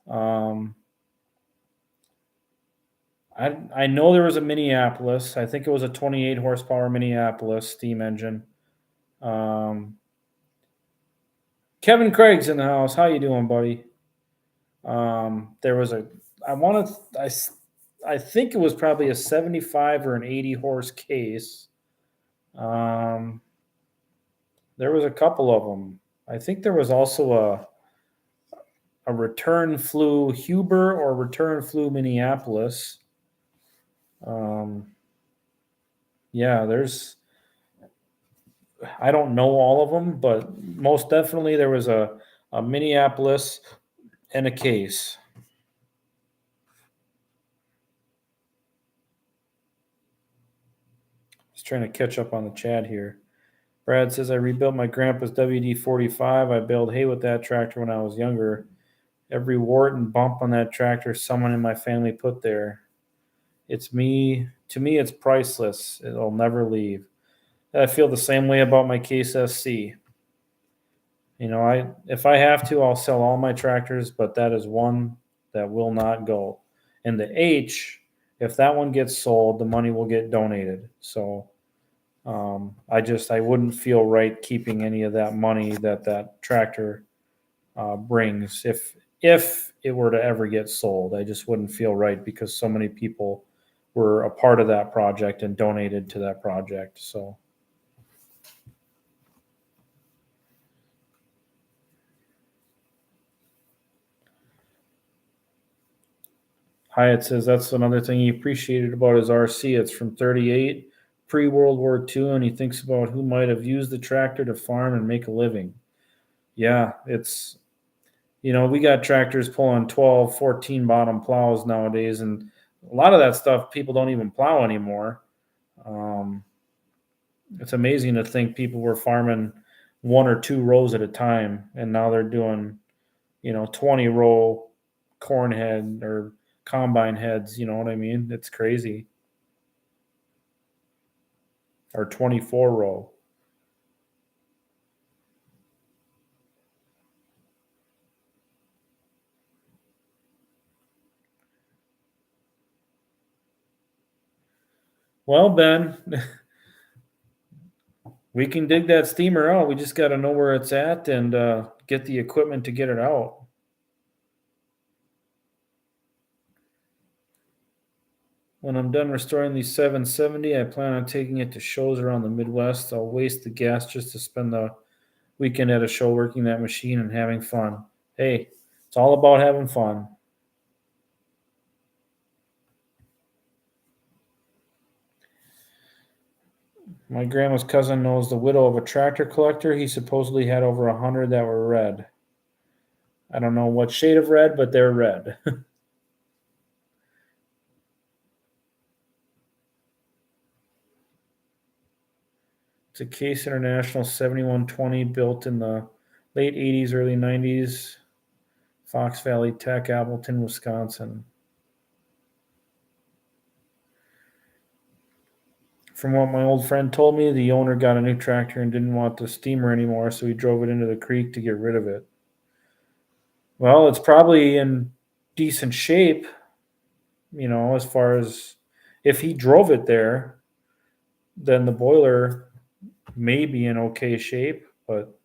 Um, I know there was a Minneapolis. I think it was a 28 horsepower Minneapolis steam engine. Um, Kevin Craig's in the house. How you doing, buddy? There was a. I want to. I think it was probably a 75 or an 80 horse case. Um, there was a couple of them. I think there was also a return flu Huber or return flu Minneapolis. Um, yeah, there's. I don't know all of them, but most definitely there was a Minneapolis and a case. Just trying to catch up on the chat here. Brad says I rebuilt my grandpa's WD 45. I baled hay with that tractor when I was younger. Every wart and bump on that tractor someone in my family put there. It's me. To me, it's priceless. It'll never leave. I feel the same way about my Case SC. You know, if I have to, I'll sell all my tractors, but that is one that will not go. And the H, if that one gets sold, the money will get donated. So I wouldn't feel right keeping any of that money that tractor brings if it were to ever get sold. I just wouldn't feel right because so many people were a part of that project and donated to that project. So. Hyatt says that's another thing he appreciated about his RC. It's from 38, pre World War II, and he thinks about who might have used the tractor to farm and make a living. Yeah, we got tractors pulling 12, 14 bottom plows nowadays, and a lot of that stuff people don't even plow anymore. Um, it's amazing to think people were farming one or two rows at a time, and now they're doing, 20 row corn head or combine heads. You know what I mean? It's crazy. Or 24 row. Well, Ben, we can dig that steamer out. We just got to know where it's at and get the equipment to get it out. When I'm done restoring the 770, I plan on taking it to shows around the Midwest. I'll waste the gas just to spend the weekend at a show working that machine and having fun. Hey, it's all about having fun. My grandma's cousin knows the widow of a tractor collector. He supposedly had over 100 that were red. I don't know what shade of red, but they're red. It's a Case International 7120 built in the late 80s, early 90s. Fox Valley Tech, Appleton, Wisconsin. From what my old friend told me, the owner got a new tractor and didn't want the steamer anymore, so he drove it into the creek to get rid of it. Well, it's probably in decent shape, as far as if he drove it there, then the boiler may be in okay shape, but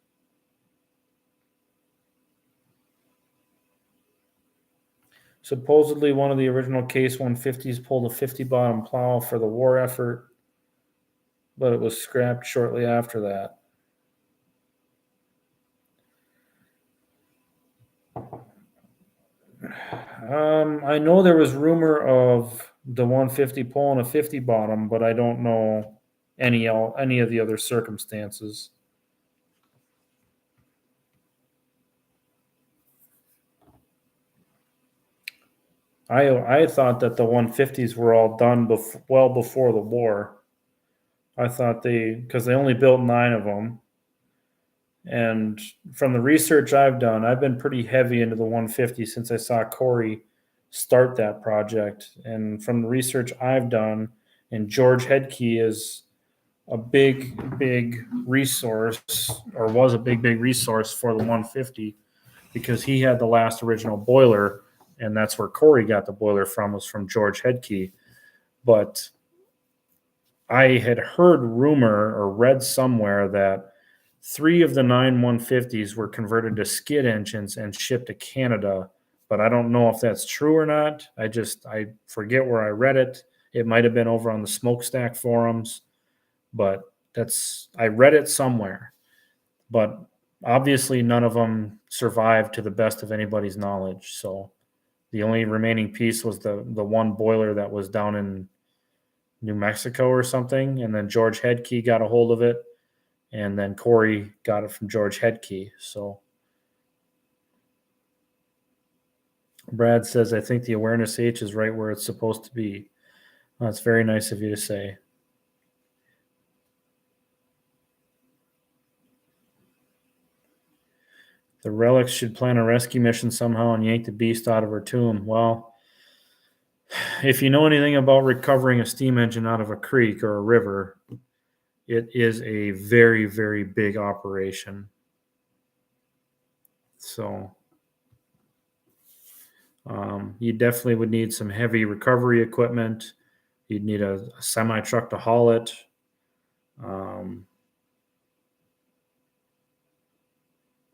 supposedly one of the original Case 150s pulled a 50 bottom plow for the war effort, but it was scrapped shortly after that. I know there was rumor of the 150 pulling a 50 bottom, but I don't know any of the other circumstances. I thought that the 150s were all done well before the war. I thought because they only built 9 of them. And from the research I've done, I've been pretty heavy into the 150 since I saw Corey start that project. And from the research I've done, and George Headkey is a big resource, or was a big resource for the 150, because he had the last original boiler, and that's where Corey got the boiler from, was from George Headkey. But I had heard rumor or read somewhere that 3 of the 9 150s were converted to skid engines and shipped to Canada, but I don't know if that's true or not. I forget where I read it. It might have been over on the Smokestack forums, but I read it somewhere. But obviously none of them survived to the best of anybody's knowledge. So the only remaining piece was the one boiler that was down in New Mexico or something, and then George Headkey got a hold of it. And then Corey got it from George Headkey. So Brad says, I think the awareness H is right where it's supposed to be. That's very nice of you to say. The relics should plan a rescue mission somehow and yank the beast out of her tomb. Well, if you know anything about recovering a steam engine out of a creek or a river, it is a very, very big operation. So you definitely would need some heavy recovery equipment. You'd need a semi truck to haul it.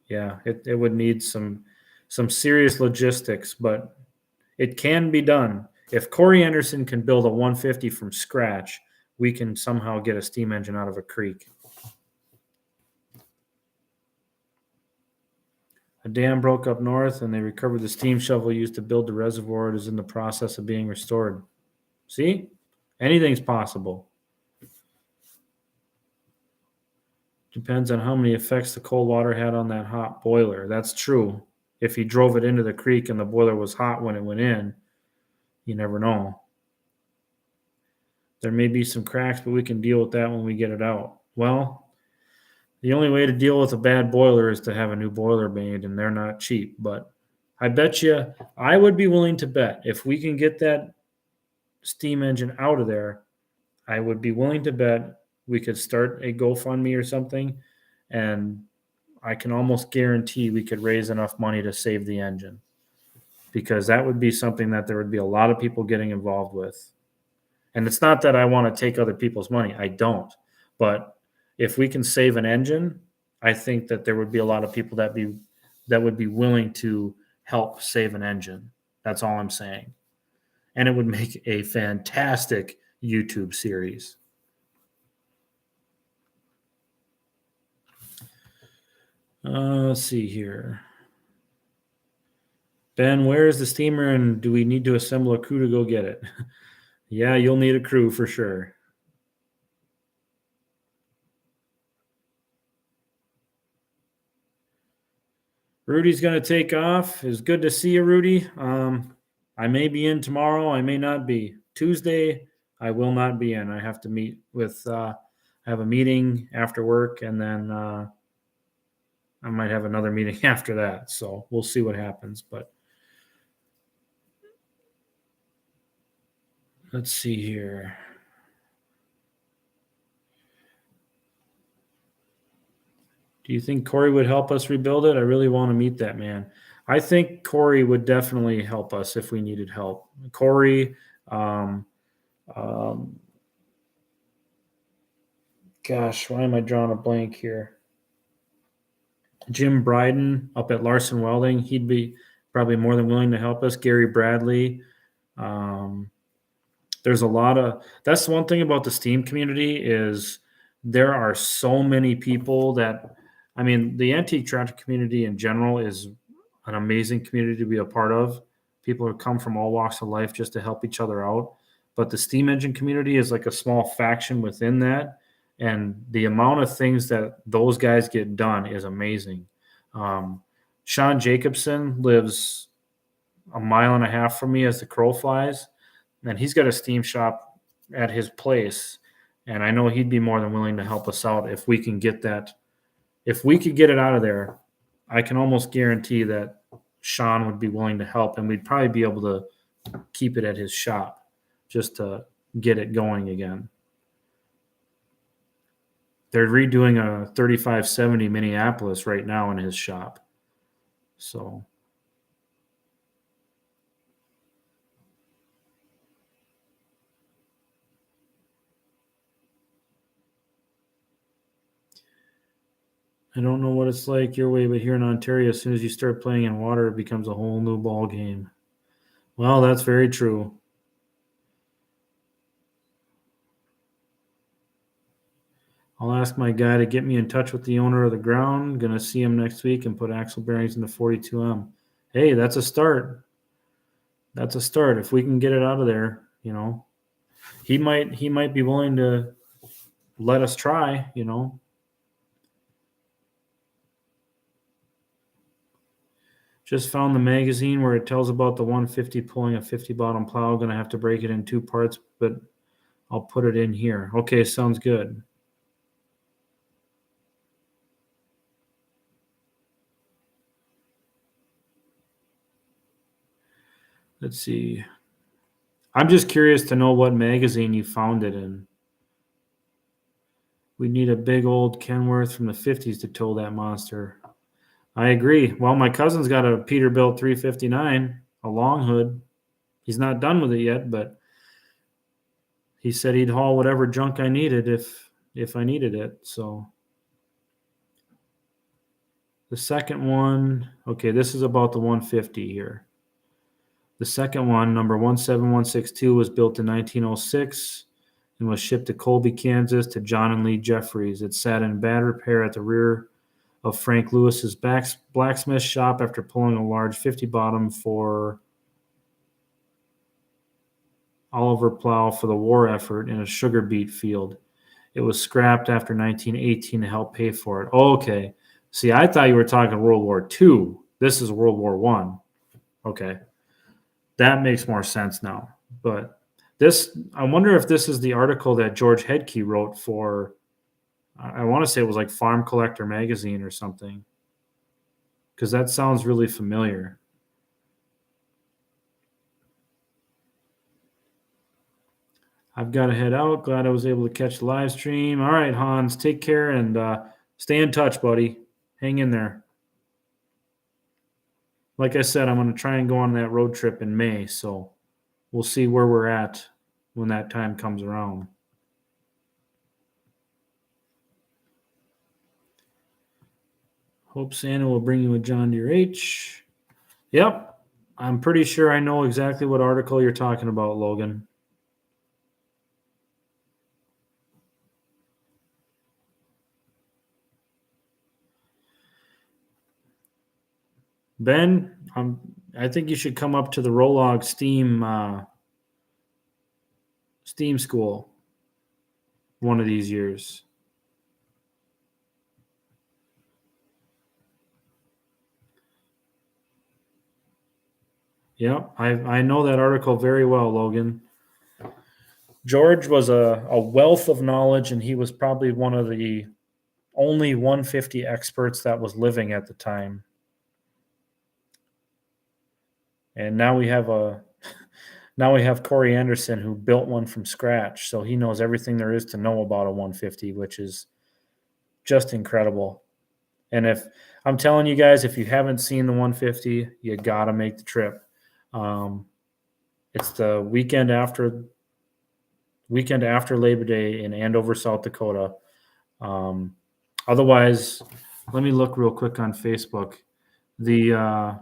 It would need some serious logistics, but it can be done. If Corey Anderson can build a 150 from scratch, we can somehow get a steam engine out of a creek. A dam broke up north, and they recovered the steam shovel used to build the reservoir. It is in the process of being restored. See? Anything's possible. Depends on how many effects the cold water had on that hot boiler. That's true. If he drove it into the creek and the boiler was hot when it went in, you never know. There may be some cracks, but we can deal with that when we get it out. Well, the only way to deal with a bad boiler is to have a new boiler made, and they're not cheap. But I bet you, I would be willing to bet, if we can get that steam engine out of there, I would be willing to bet we could start a GoFundMe or something, and I can almost guarantee we could raise enough money to save the engine, because that would be something that there would be a lot of people getting involved with. And it's not that I want to take other people's money. I don't. But if we can save an engine, I think that there would be a lot of people that would be willing to help save an engine. That's all I'm saying. And it would make a fantastic YouTube series. Let's see here. Ben, where is the steamer, and do we need to assemble a crew to go get it? Yeah, you'll need a crew for sure. Rudy's going to take off. It's good to see you, Rudy. I may be in tomorrow. I may not be. Tuesday, I will not be in. I have to meet with have a meeting after work, and then I might have another meeting after that. So we'll see what happens. But let's see here. Do you think Corey would help us rebuild it? I really want to meet that man. I think Corey would definitely help us if we needed help. Corey, um, um, gosh, why am I drawing a blank here? Jim Bryden up at Larson Welding, he'd be probably more than willing to help us. Gary Bradley. Um, there's a lot of, that's one thing about the STEAM community is there are so many people that, I mean, the antique tractor community in general is an amazing community to be a part of. People who come from all walks of life just to help each other out. But the steam engine community is like a small faction within that. And the amount of things that those guys get done is amazing. Sean Jacobson lives a mile and a half from me as the crow flies, and he's got a steam shop at his place. And I know he'd be more than willing to help us out if we can get that. If we could get it out of there, I can almost guarantee that Sean would be willing to help, and we'd probably be able to keep it at his shop just to get it going again. They're redoing a 3570 Minneapolis right now in his shop. So I don't know what it's like your way, but here in Ontario, as soon as you start playing in water, it becomes a whole new ball game. Well, that's very true. I'll ask my guy to get me in touch with the owner of the ground. Gonna see him next week and put axle bearings in the 42M. Hey, that's a start. That's a start. If we can get it out of there, you know, he might be willing to let us try, you know. Just found the magazine where it tells about the 150 pulling a 50 bottom plow. Gonna have to break it in two parts, but I'll put it in here. Okay, sounds good. Let's see. I'm just curious to know what magazine you found it in. We need a big old Kenworth from the 50s to tow that monster. I agree. Well, my cousin's got a Peterbilt 359, a long hood. He's not done with it yet, but he said he'd haul whatever junk I needed if I needed it. So the second one, okay, this is about the 150 here. The second one, number 17162, was built in 1906 and was shipped to Colby, Kansas to John and Lee Jeffries. It sat in bad repair at the rear of Frank Lewis's blacksmith shop after pulling a large 50 bottom for Oliver plow for the war effort in a sugar beet field. It was scrapped after 1918 to help pay for it. Okay. See, I thought you were talking World War II. This is World War One. Okay. That makes more sense now. But this, I wonder if this is the article that George Hedke wrote for, I want to say it was like Farm Collector magazine or something, because that sounds really familiar. I've got to head out. Glad I was able to catch the live stream. All right, Hans, take care and stay in touch, buddy. Hang in there. Like I said, I'm going to try and go on that road trip in May, so we'll see where we're at when that time comes around. Hope Santa will bring you a John Deere H. Yep, I'm pretty sure I know exactly what article you're talking about, Logan. Ben, I think you should come up to the Rolog Steam School one of these years. Yep, I know that article very well, Logan. George was a wealth of knowledge, and he was probably one of the only 150 experts that was living at the time. And now we have Corey Anderson, who built one from scratch, so he knows everything there is to know about a 150, which is just incredible. And if I'm telling you guys, if you haven't seen the 150, you gotta make the trip. It's the weekend after Labor Day in Andover, South Dakota. Otherwise, let me look real quick on Facebook. The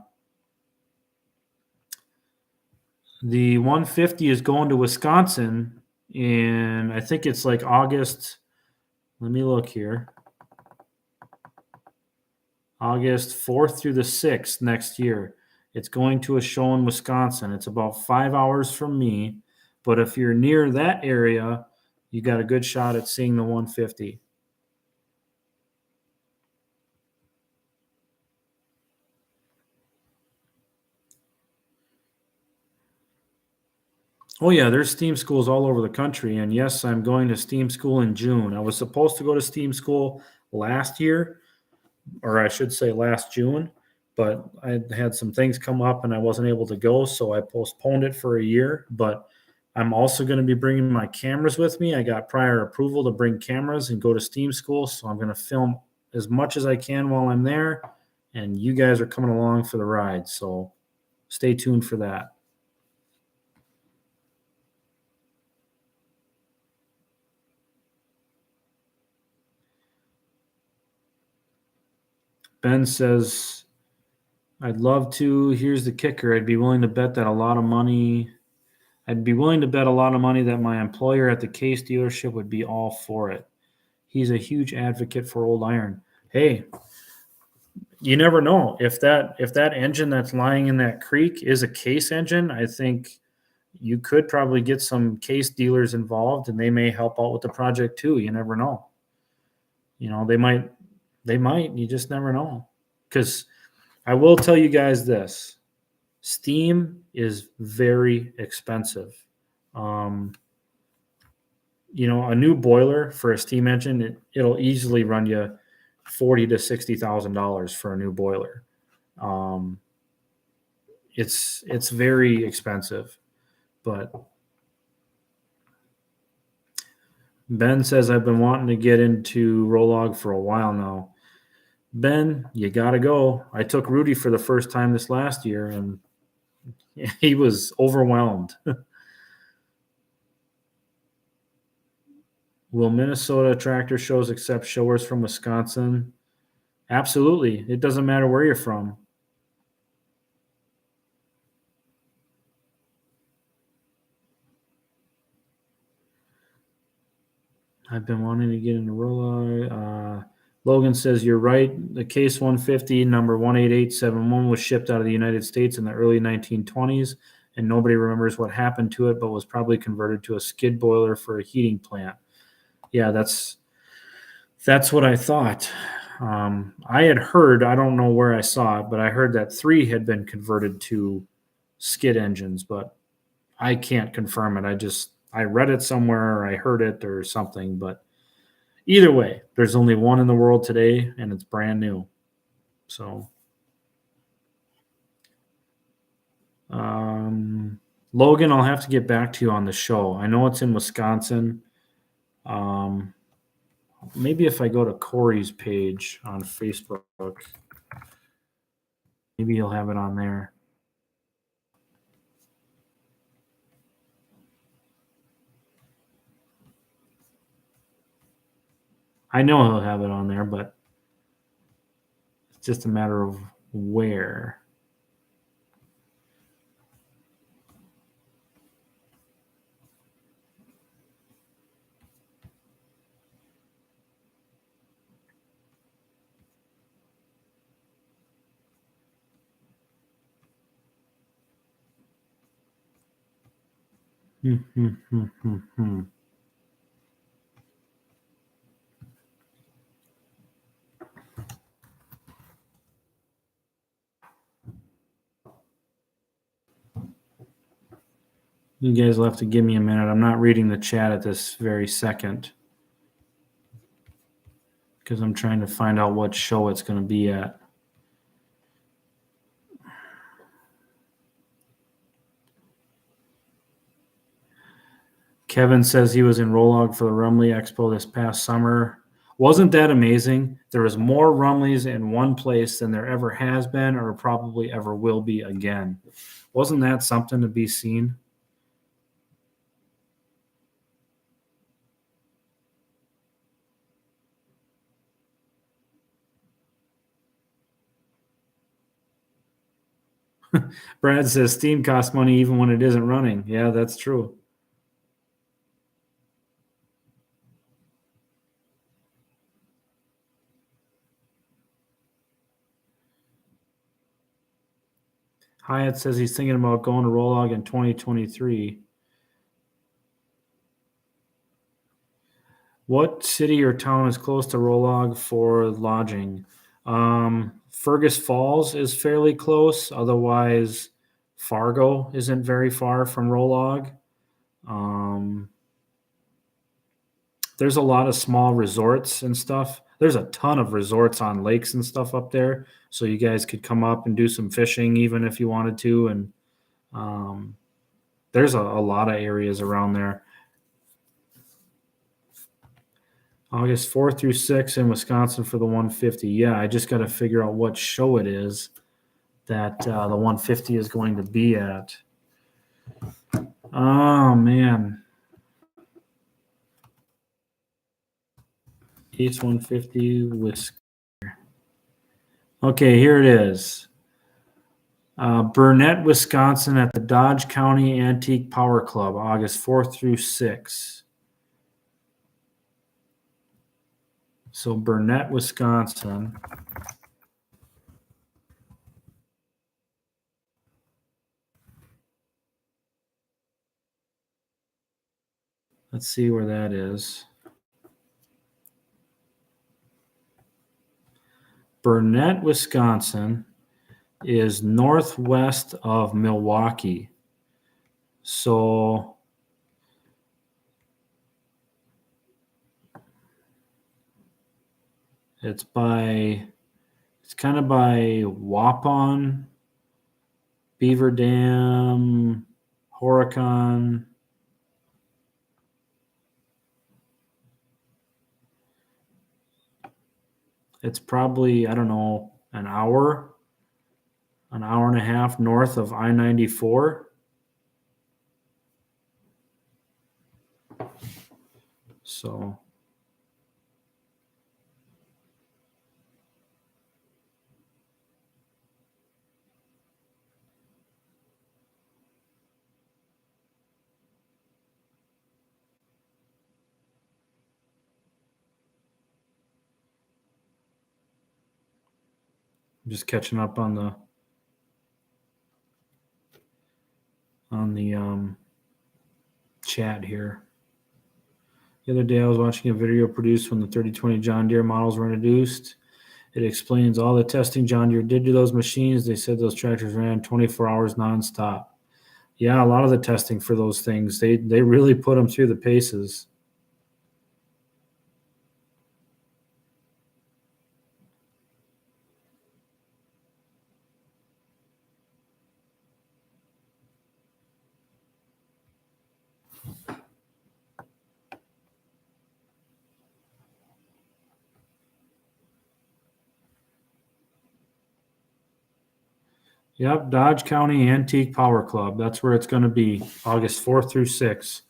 150 is going to Wisconsin in, I think it's like August. Let me look here. August 4th through the 6th next year. It's going to a show in Wisconsin. It's about 5 hours from me. But if you're near that area, you got a good shot at seeing the 150. Oh, yeah, there's STEAM schools all over the country. And yes, I'm going to STEAM school in June. I was supposed to go to STEAM school last year, or I should say last June, but I had some things come up and I wasn't able to go. So I postponed it for a year. But I'm also going to be bringing my cameras with me. I got prior approval to bring cameras and go to STEAM school. So I'm going to film as much as I can while I'm there. And you guys are coming along for the ride. So stay tuned for that. Ben says, I'd love to. Here's the kicker. I'd be willing to bet a lot of money that my employer at the Case dealership would be all for it. He's a huge advocate for old iron. Hey, you never know. If that engine that's lying in that creek is a Case engine, I think you could probably get some Case dealers involved and they may help out with the project too. You never know. You know, they might, you just never know. Because I will tell you guys this. Steam is very expensive. You know, a new boiler for a steam engine, it'll easily run you $40,000 to $60,000 for a new boiler. It's very expensive. But Ben says I've been wanting to get into Rolog for a while now. Ben, you gotta go. I took Rudy for the first time this last year, and he was overwhelmed. Will Minnesota tractor shows accept showers from Wisconsin? Absolutely. It doesn't matter where you're from. I've been wanting to get into Rolla. Logan says you're right. The Case 150 number 18871 was shipped out of the United States in the early 1920s, and nobody remembers what happened to it, but was probably converted to a skid boiler for a heating plant. Yeah, that's what I thought. I had heard, I don't know where I saw it, but I heard that 3 had been converted to skid engines, but I can't confirm it. I read it somewhere, or I heard it or something, but either way, there's only one in the world today and it's brand new. So, Logan, I'll have to get back to you on the show. I know it's in Wisconsin. Maybe if I go to Corey's page on Facebook, maybe he'll have it on there. I know he'll have it on there, but it's just a matter of where. You guys will have to give me a minute. I'm not reading the chat at this very second because I'm trying to find out what show it's going to be at. Kevin says he was in Rolog for the Rumley Expo this past summer. Wasn't that amazing? There was more Rumleys in one place than there ever has been or probably ever will be again. Wasn't that something to be seen? Brad says Steam costs money even when it isn't running. Yeah, that's true. Hyatt says he's thinking about going to Rolog in 2023. What city or town is close to Rolog for lodging? Fergus Falls is fairly close. Otherwise, Fargo isn't very far from Rolog. There's a lot of small resorts and stuff. There's a ton of resorts on lakes and stuff up there. So you guys could come up and do some fishing even if you wanted to. And there's a lot of areas around there. August 4th through 6th in Wisconsin for the 150. Yeah, I just got to figure out what show it is that the 150 is going to be at. Oh, man. East 150, Wisconsin. Okay, here it is. Burnett, Wisconsin at the Dodge County Antique Power Club, August 4th through 6th. So Burnett, Wisconsin. Let's see where that is. Burnett, Wisconsin is northwest of Milwaukee. So it's kind of by Waupun, Beaver Dam, Horicon. It's probably, I don't know, an hour and a half north of I-94. So I'm just catching up on the chat here. The other day I was watching a video produced when the 3020 John Deere models were introduced. It explains all the testing John Deere did to those machines. They said those tractors ran 24 hours nonstop. Yeah, a lot of the testing for those things, they really put them through the paces. Yep, Dodge County Antique Power Club. That's where it's going to be, August 4th through 6th.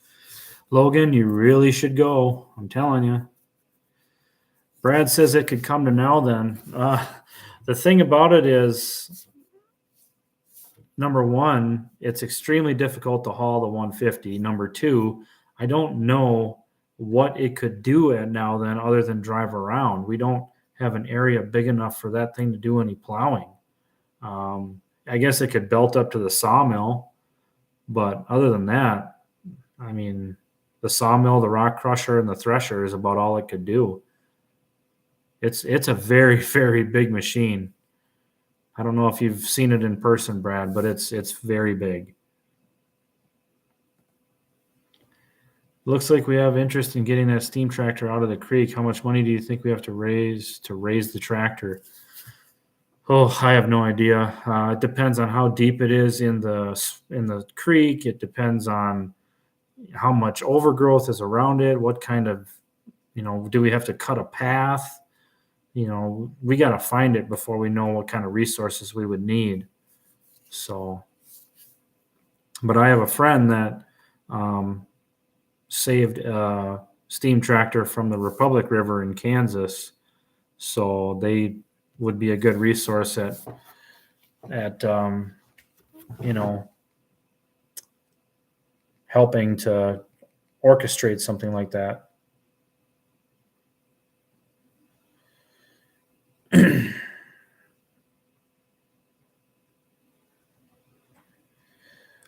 Logan, you really should go. I'm telling you. Brad says it could come to now then. The thing about it is, number one, it's extremely difficult to haul the 150. Number two, I don't know what it could do at now then other than drive around. We don't have an area big enough for that thing to do any plowing. I guess it could belt up to the sawmill, but other than that, I mean, the sawmill, the rock crusher, and the thresher is about all it could do. It's a very, very big machine. I don't know if you've seen it in person, Brad, but it's very big. Looks like we have interest in getting that steam tractor out of the creek. How much money do you think we have to raise the tractor? Oh, I have no idea. It depends on how deep it is in the creek. It depends on how much overgrowth is around it. What kind of, do we have to cut a path? We got to find it before we know what kind of resources we would need. So, but I have a friend that saved a steam tractor from the Republic River in Kansas. So they would be a good resource at helping to orchestrate something like that.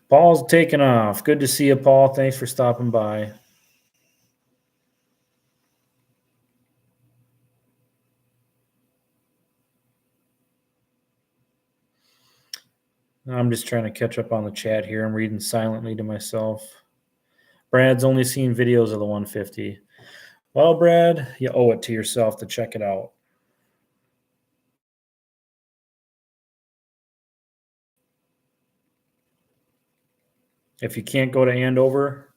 Paul's taking off. Good to see you, Paul. Thanks for stopping by. I'm just trying to catch up on the chat here. I'm reading silently to myself. Brad's only seen videos of the 150. Well, Brad, you owe it to yourself to check it out. If you can't go to Andover,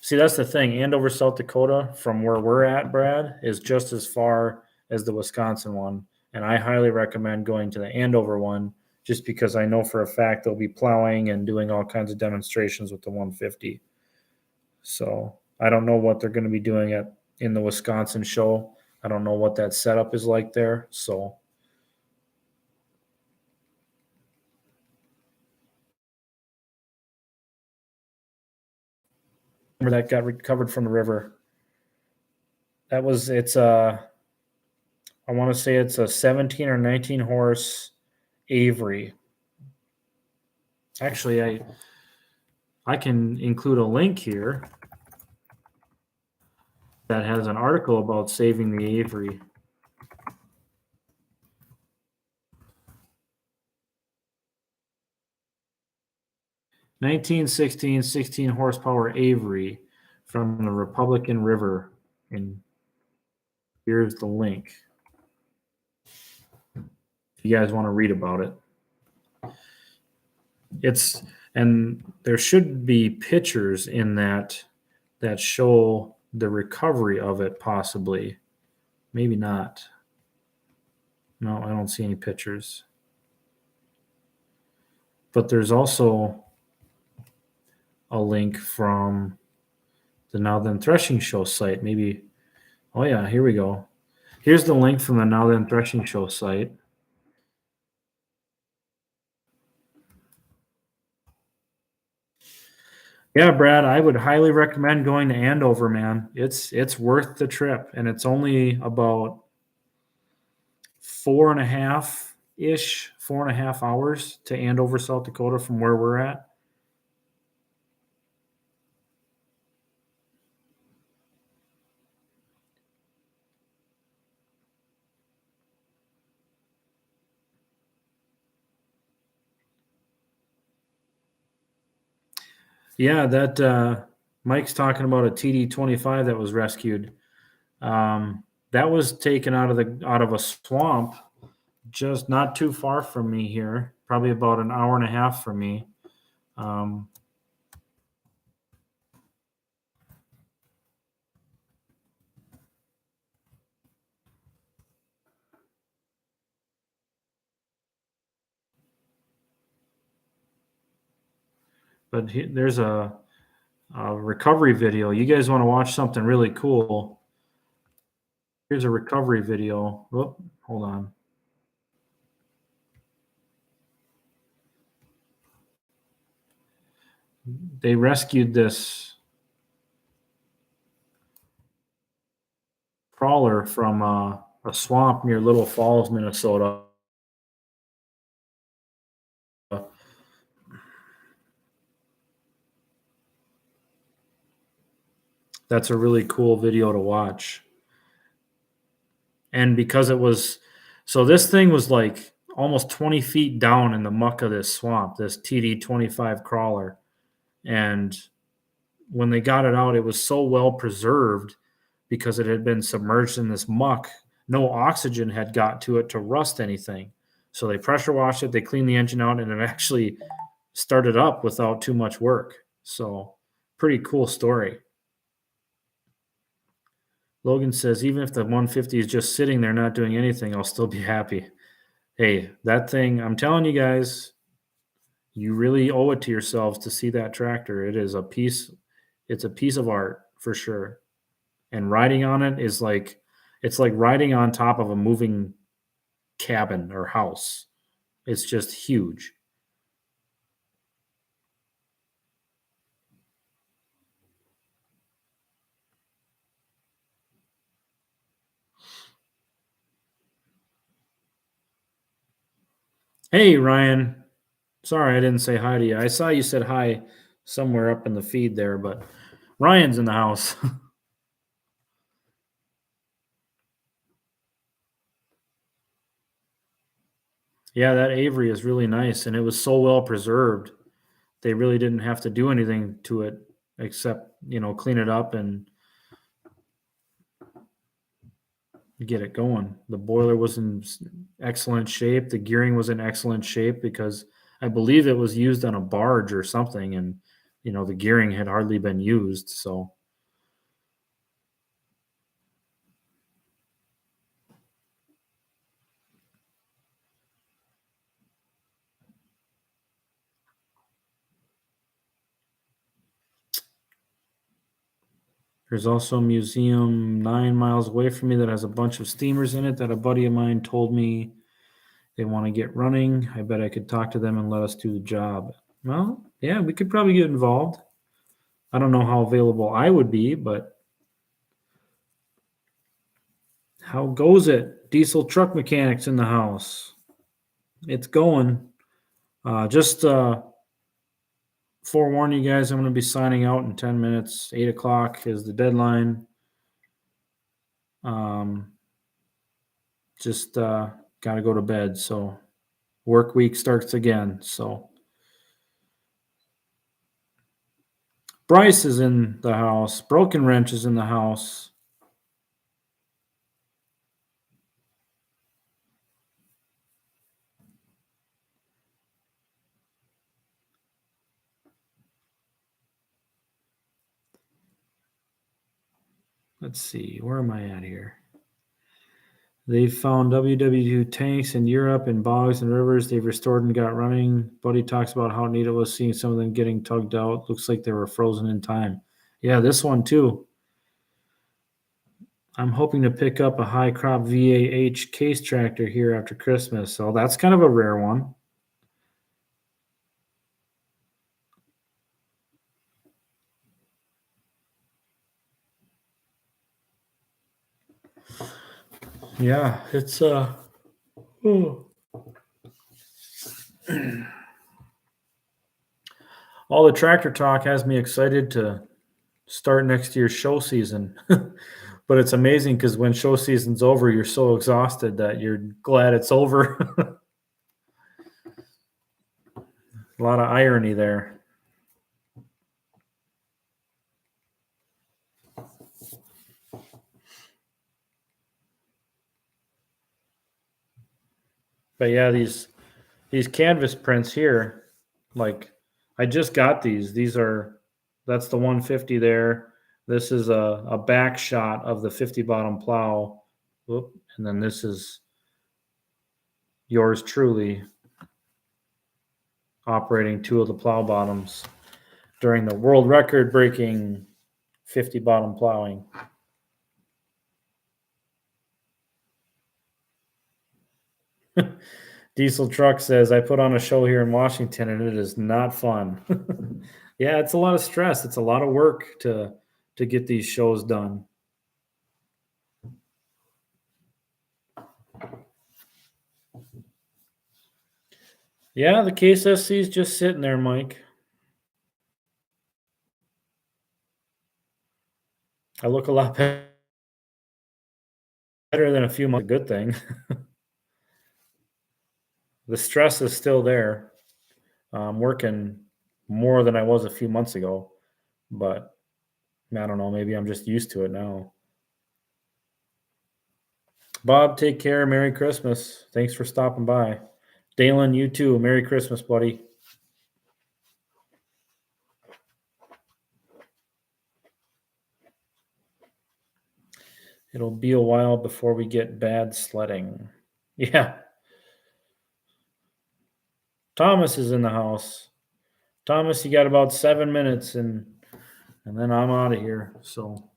see, that's the thing. Andover, South Dakota, from where we're at, Brad, is just as far as the Wisconsin one. And I highly recommend going to the Andover one just because I know for a fact they'll be plowing and doing all kinds of demonstrations with the 150. So I don't know what they're going to be doing in the Wisconsin show. I don't know what that setup is like there. So remember that got recovered from the river. I want to say it's a 17 or 19 horse Avery. Actually, I can include a link here that has an article about saving the Avery. (16 horsepower Avery from the Republican River. And here's the link. If you guys want to read about it. And there should be pictures in that show the recovery of it, possibly. Maybe not. No, I don't see any pictures. But there's also a link from the Now Then Threshing Show site. Maybe. Oh, yeah, here we go. Here's the link from the Now Then Threshing Show site. Yeah, Brad, I would highly recommend going to Andover, man. It's worth the trip, and it's only about 4.5 hours to Andover, South Dakota from where we're at. Yeah, that Mike's talking about a TD25 that was rescued. That was taken out of a swamp just not too far from me here, probably about an hour and a half from me. But there's a recovery video. You guys want to watch something really cool? Here's a recovery video. Whoop, hold on. They rescued this crawler from a swamp near Little Falls, Minnesota. That's a really cool video to watch. And because this thing was like almost 20 feet down in the muck of this swamp, this TD25 crawler. And when they got it out, it was so well preserved because it had been submerged in this muck. No oxygen had got to it to rust anything. So they pressure washed it, they cleaned the engine out, and it actually started up without too much work. So, pretty cool story. Logan says, even if the 150 is just sitting there not doing anything, I'll still be happy. Hey, that thing, I'm telling you guys, you really owe it to yourselves to see that tractor. It's a piece of art for sure. And riding on it is it's like riding on top of a moving cabin or house. It's just huge. Hey, Ryan. Sorry I didn't say hi to you. I saw you said hi somewhere up in the feed there, but Ryan's in the house. Yeah, that Avery is really nice, and it was so well preserved. They really didn't have to do anything to it except, clean it up and get it going. The boiler was in excellent shape. The gearing was in excellent shape because I believe it was used on a barge or something, and the gearing had hardly been used. So there's also a museum 9 miles away from me that has a bunch of steamers in it that a buddy of mine told me they want to get running. I bet I could talk to them and let us do the job. Well, yeah, we could probably get involved. I don't know how available I would be, but how goes it? Diesel truck mechanics in the house. It's going. Just forewarn you guys, I'm going to be signing out in 10 minutes. 8 o'clock is the deadline. Just got to go to bed. So work week starts again. So Bryce is in the house. Broken Wrench is in the house. Let's see. Where am I at here? They've found WW2 tanks in Europe in bogs and rivers. They've restored and got running. Buddy talks about how neat it was seeing some of them getting tugged out. Looks like they were frozen in time. Yeah, this one too. I'm hoping to pick up a high crop VAH case tractor here after Christmas. So that's kind of a rare one. Yeah, it's all the tractor talk has me excited to start next year's show season. But it's amazing because when show season's over, you're so exhausted that you're glad it's over. A lot of irony there. But yeah, these canvas prints here, like I just got these. That's the 150 there. This is a back shot of the 50 bottom plow. Whoop, and then this is yours truly operating two of the plow bottoms during the world record breaking 50 bottom plowing. Diesel Truck says, I put on a show here in Washington and it is not fun. Yeah, it's a lot of stress. It's a lot of work to get these shows done. Yeah, the Case SC is just sitting there, Mike. I look a lot better than a few months. A good thing. The stress is still there. I'm working more than I was a few months ago, but I don't know. Maybe I'm just used to it now. Bob, take care. Merry Christmas. Thanks for stopping by. Dalen, you too. Merry Christmas, buddy. It'll be a while before we get bad sledding. Yeah. Thomas is in the house. Thomas, you got about 7 minutes and then I'm out of here. So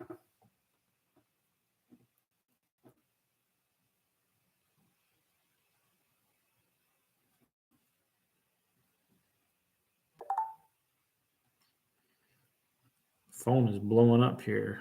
phone is blowing up here.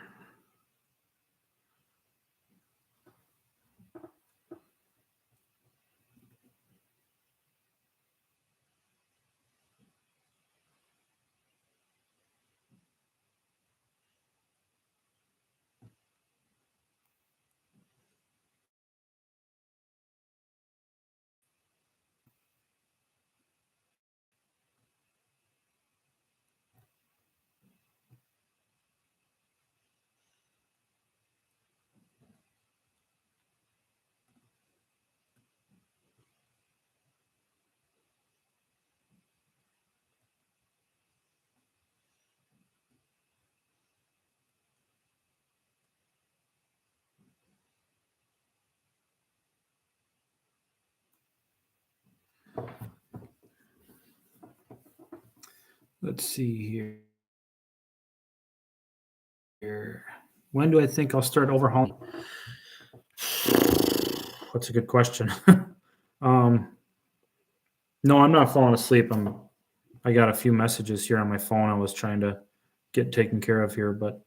Let's see here. When do I think I'll start overhauling? That's a good question. No, I'm not falling asleep. I got a few messages here on my phone. I was trying to get taken care of here, but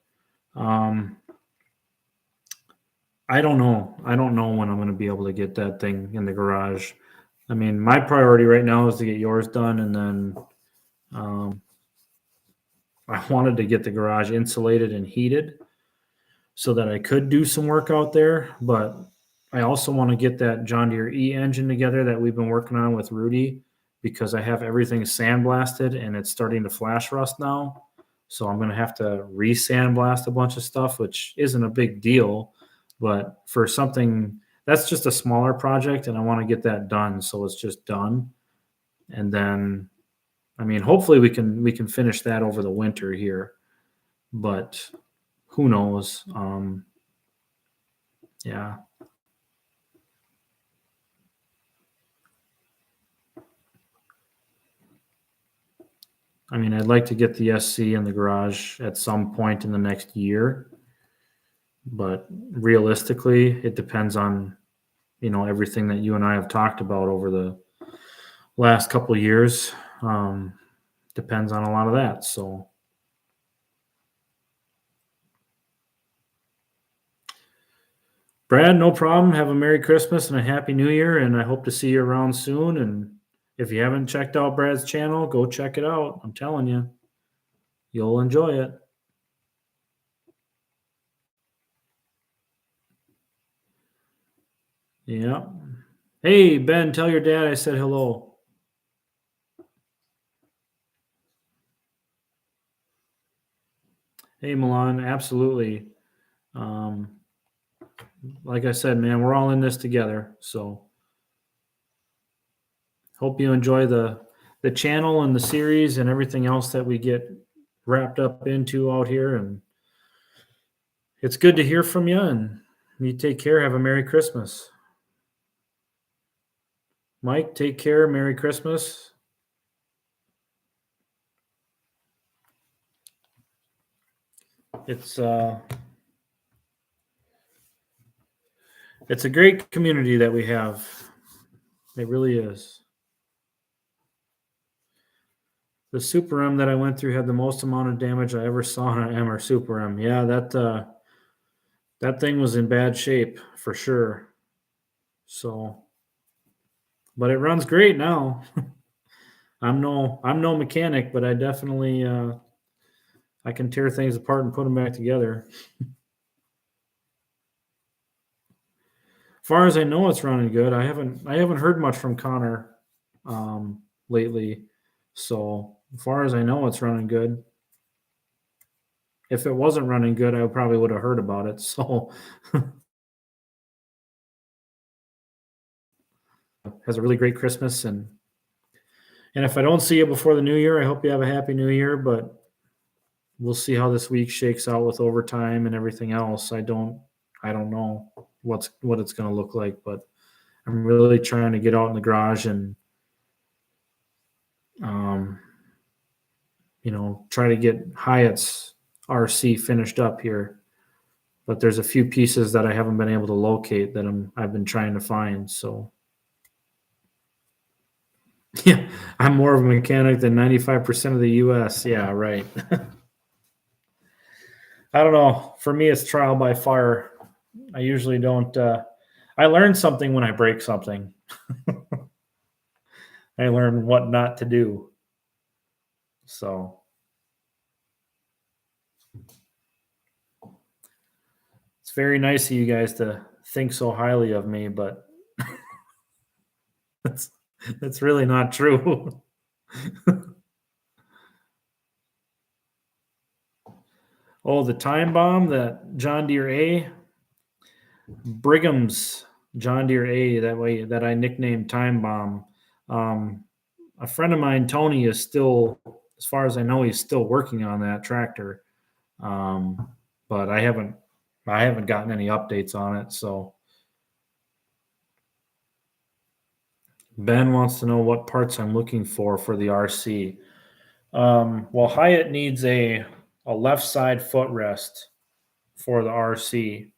I don't know. I don't know when I'm going to be able to get that thing in the garage. I mean, my priority right now is to get yours done, and then I wanted to get the garage insulated and heated so that I could do some work out there. But I also want to get that John Deere E engine together that we've been working on with Rudy, because I have everything sandblasted and it's starting to flash rust now. So I'm going to have to re-sandblast a bunch of stuff, which isn't a big deal, but for something that's just a smaller project, and I want to get that done so it's just done. And then, I mean, hopefully we can finish that over the winter here, but who knows? Yeah. I mean, I'd like to get the SC in the garage at some point in the next year, but realistically, it depends on, everything that you and I have talked about over the last couple of years. Depends on a lot of that. So, Brad, no problem. Have a Merry Christmas and a Happy New Year, and I hope to see you around soon. And if you haven't checked out Brad's channel, go check it out. I'm telling you, you'll enjoy it. Yeah. Hey, Ben, tell your dad I said hello. Hey, Milan, absolutely. Like I said, man, we're all in this together. So hope you enjoy the channel and the series and everything else that we get wrapped up into out here. And it's good to hear from you, and you take care. Have a Merry Christmas. Mike, take care. Merry Christmas. It's a great community that we have. It really is. The Super M that I went through had the most amount of damage I ever saw on an M or Super M. Yeah, that thing was in bad shape for sure. So, but it runs great now. I'm no mechanic, but I definitely I can tear things apart and put them back together. Far as I know, it's running good. I haven't heard much from Connor lately, so as far as I know, it's running good. if it wasn't running good, I probably would have heard about it. So has a really great Christmas, and if I don't see you before the new year, I hope you have a happy new year. But we'll see how this week shakes out with overtime and everything else. I don't know what it's going to look like, but I'm really trying to get out in the garage and um, try to get Hyatt's RC finished up here. But there's a few pieces that I haven't been able to locate that I've been trying to find. So yeah, I'm more of a mechanic than 95% of the US. Yeah, right. I don't know. For me, it's trial by fire. I usually don't. I learn something when I break something. I learn what not to do. So it's very nice of you guys to think so highly of me, but that's that's really not true. Oh, the time bomb, that John Deere A, Brigham's John Deere A, that way that I nicknamed Time Bomb. Um, a friend of mine, Tony, is still, as far as I know, he's still working on that tractor. But I haven't gotten any updates on it. So Ben wants to know what parts I'm looking for the RC. Well, Hyatt needs a left side footrest for the RC.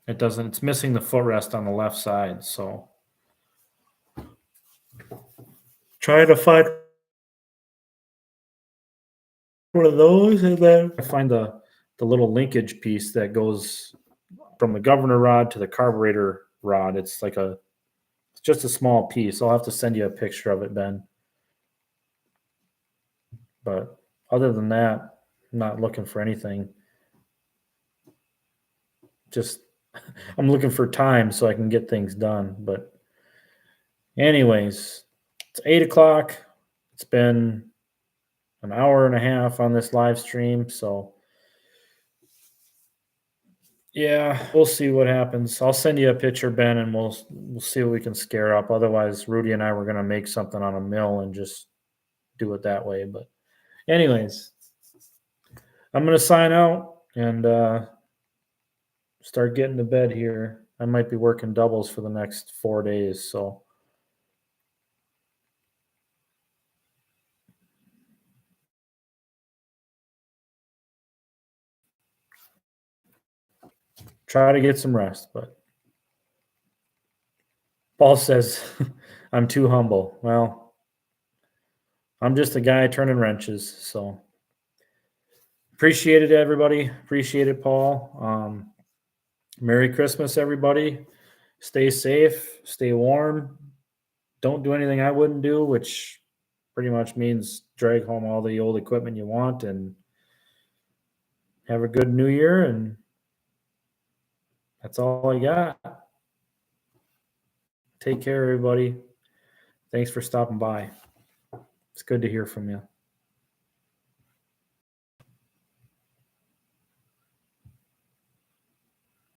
It doesn't. It's missing the footrest on the left side. So try to find one of those, and then I find the little linkage piece that goes from the governor rod to the carburetor rod. It's just a small piece. I'll have to send you a picture of it, Ben. But other than that, I'm not looking for anything. Just I'm looking for time so I can get things done. But anyways, it's 8 o'clock. It's been an hour and a half on this live stream. So yeah, we'll see what happens. I'll send you a picture, Ben, and we'll see what we can scare up. Otherwise, Rudy and I were gonna make something on a mill and just do it that way. But anyways, I'm gonna sign out and start getting to bed here. I might be working doubles for the next 4 days. So try to get some rest. But Paul says I'm too humble. Well, I'm just a guy turning wrenches. So appreciate it, everybody. Appreciate it, Paul. Merry Christmas, everybody. Stay safe, stay warm. Don't do anything I wouldn't do, which pretty much means drag home all the old equipment you want, and have a good new year. And that's all I got. Take care, everybody. Thanks for stopping by. It's good to hear from you.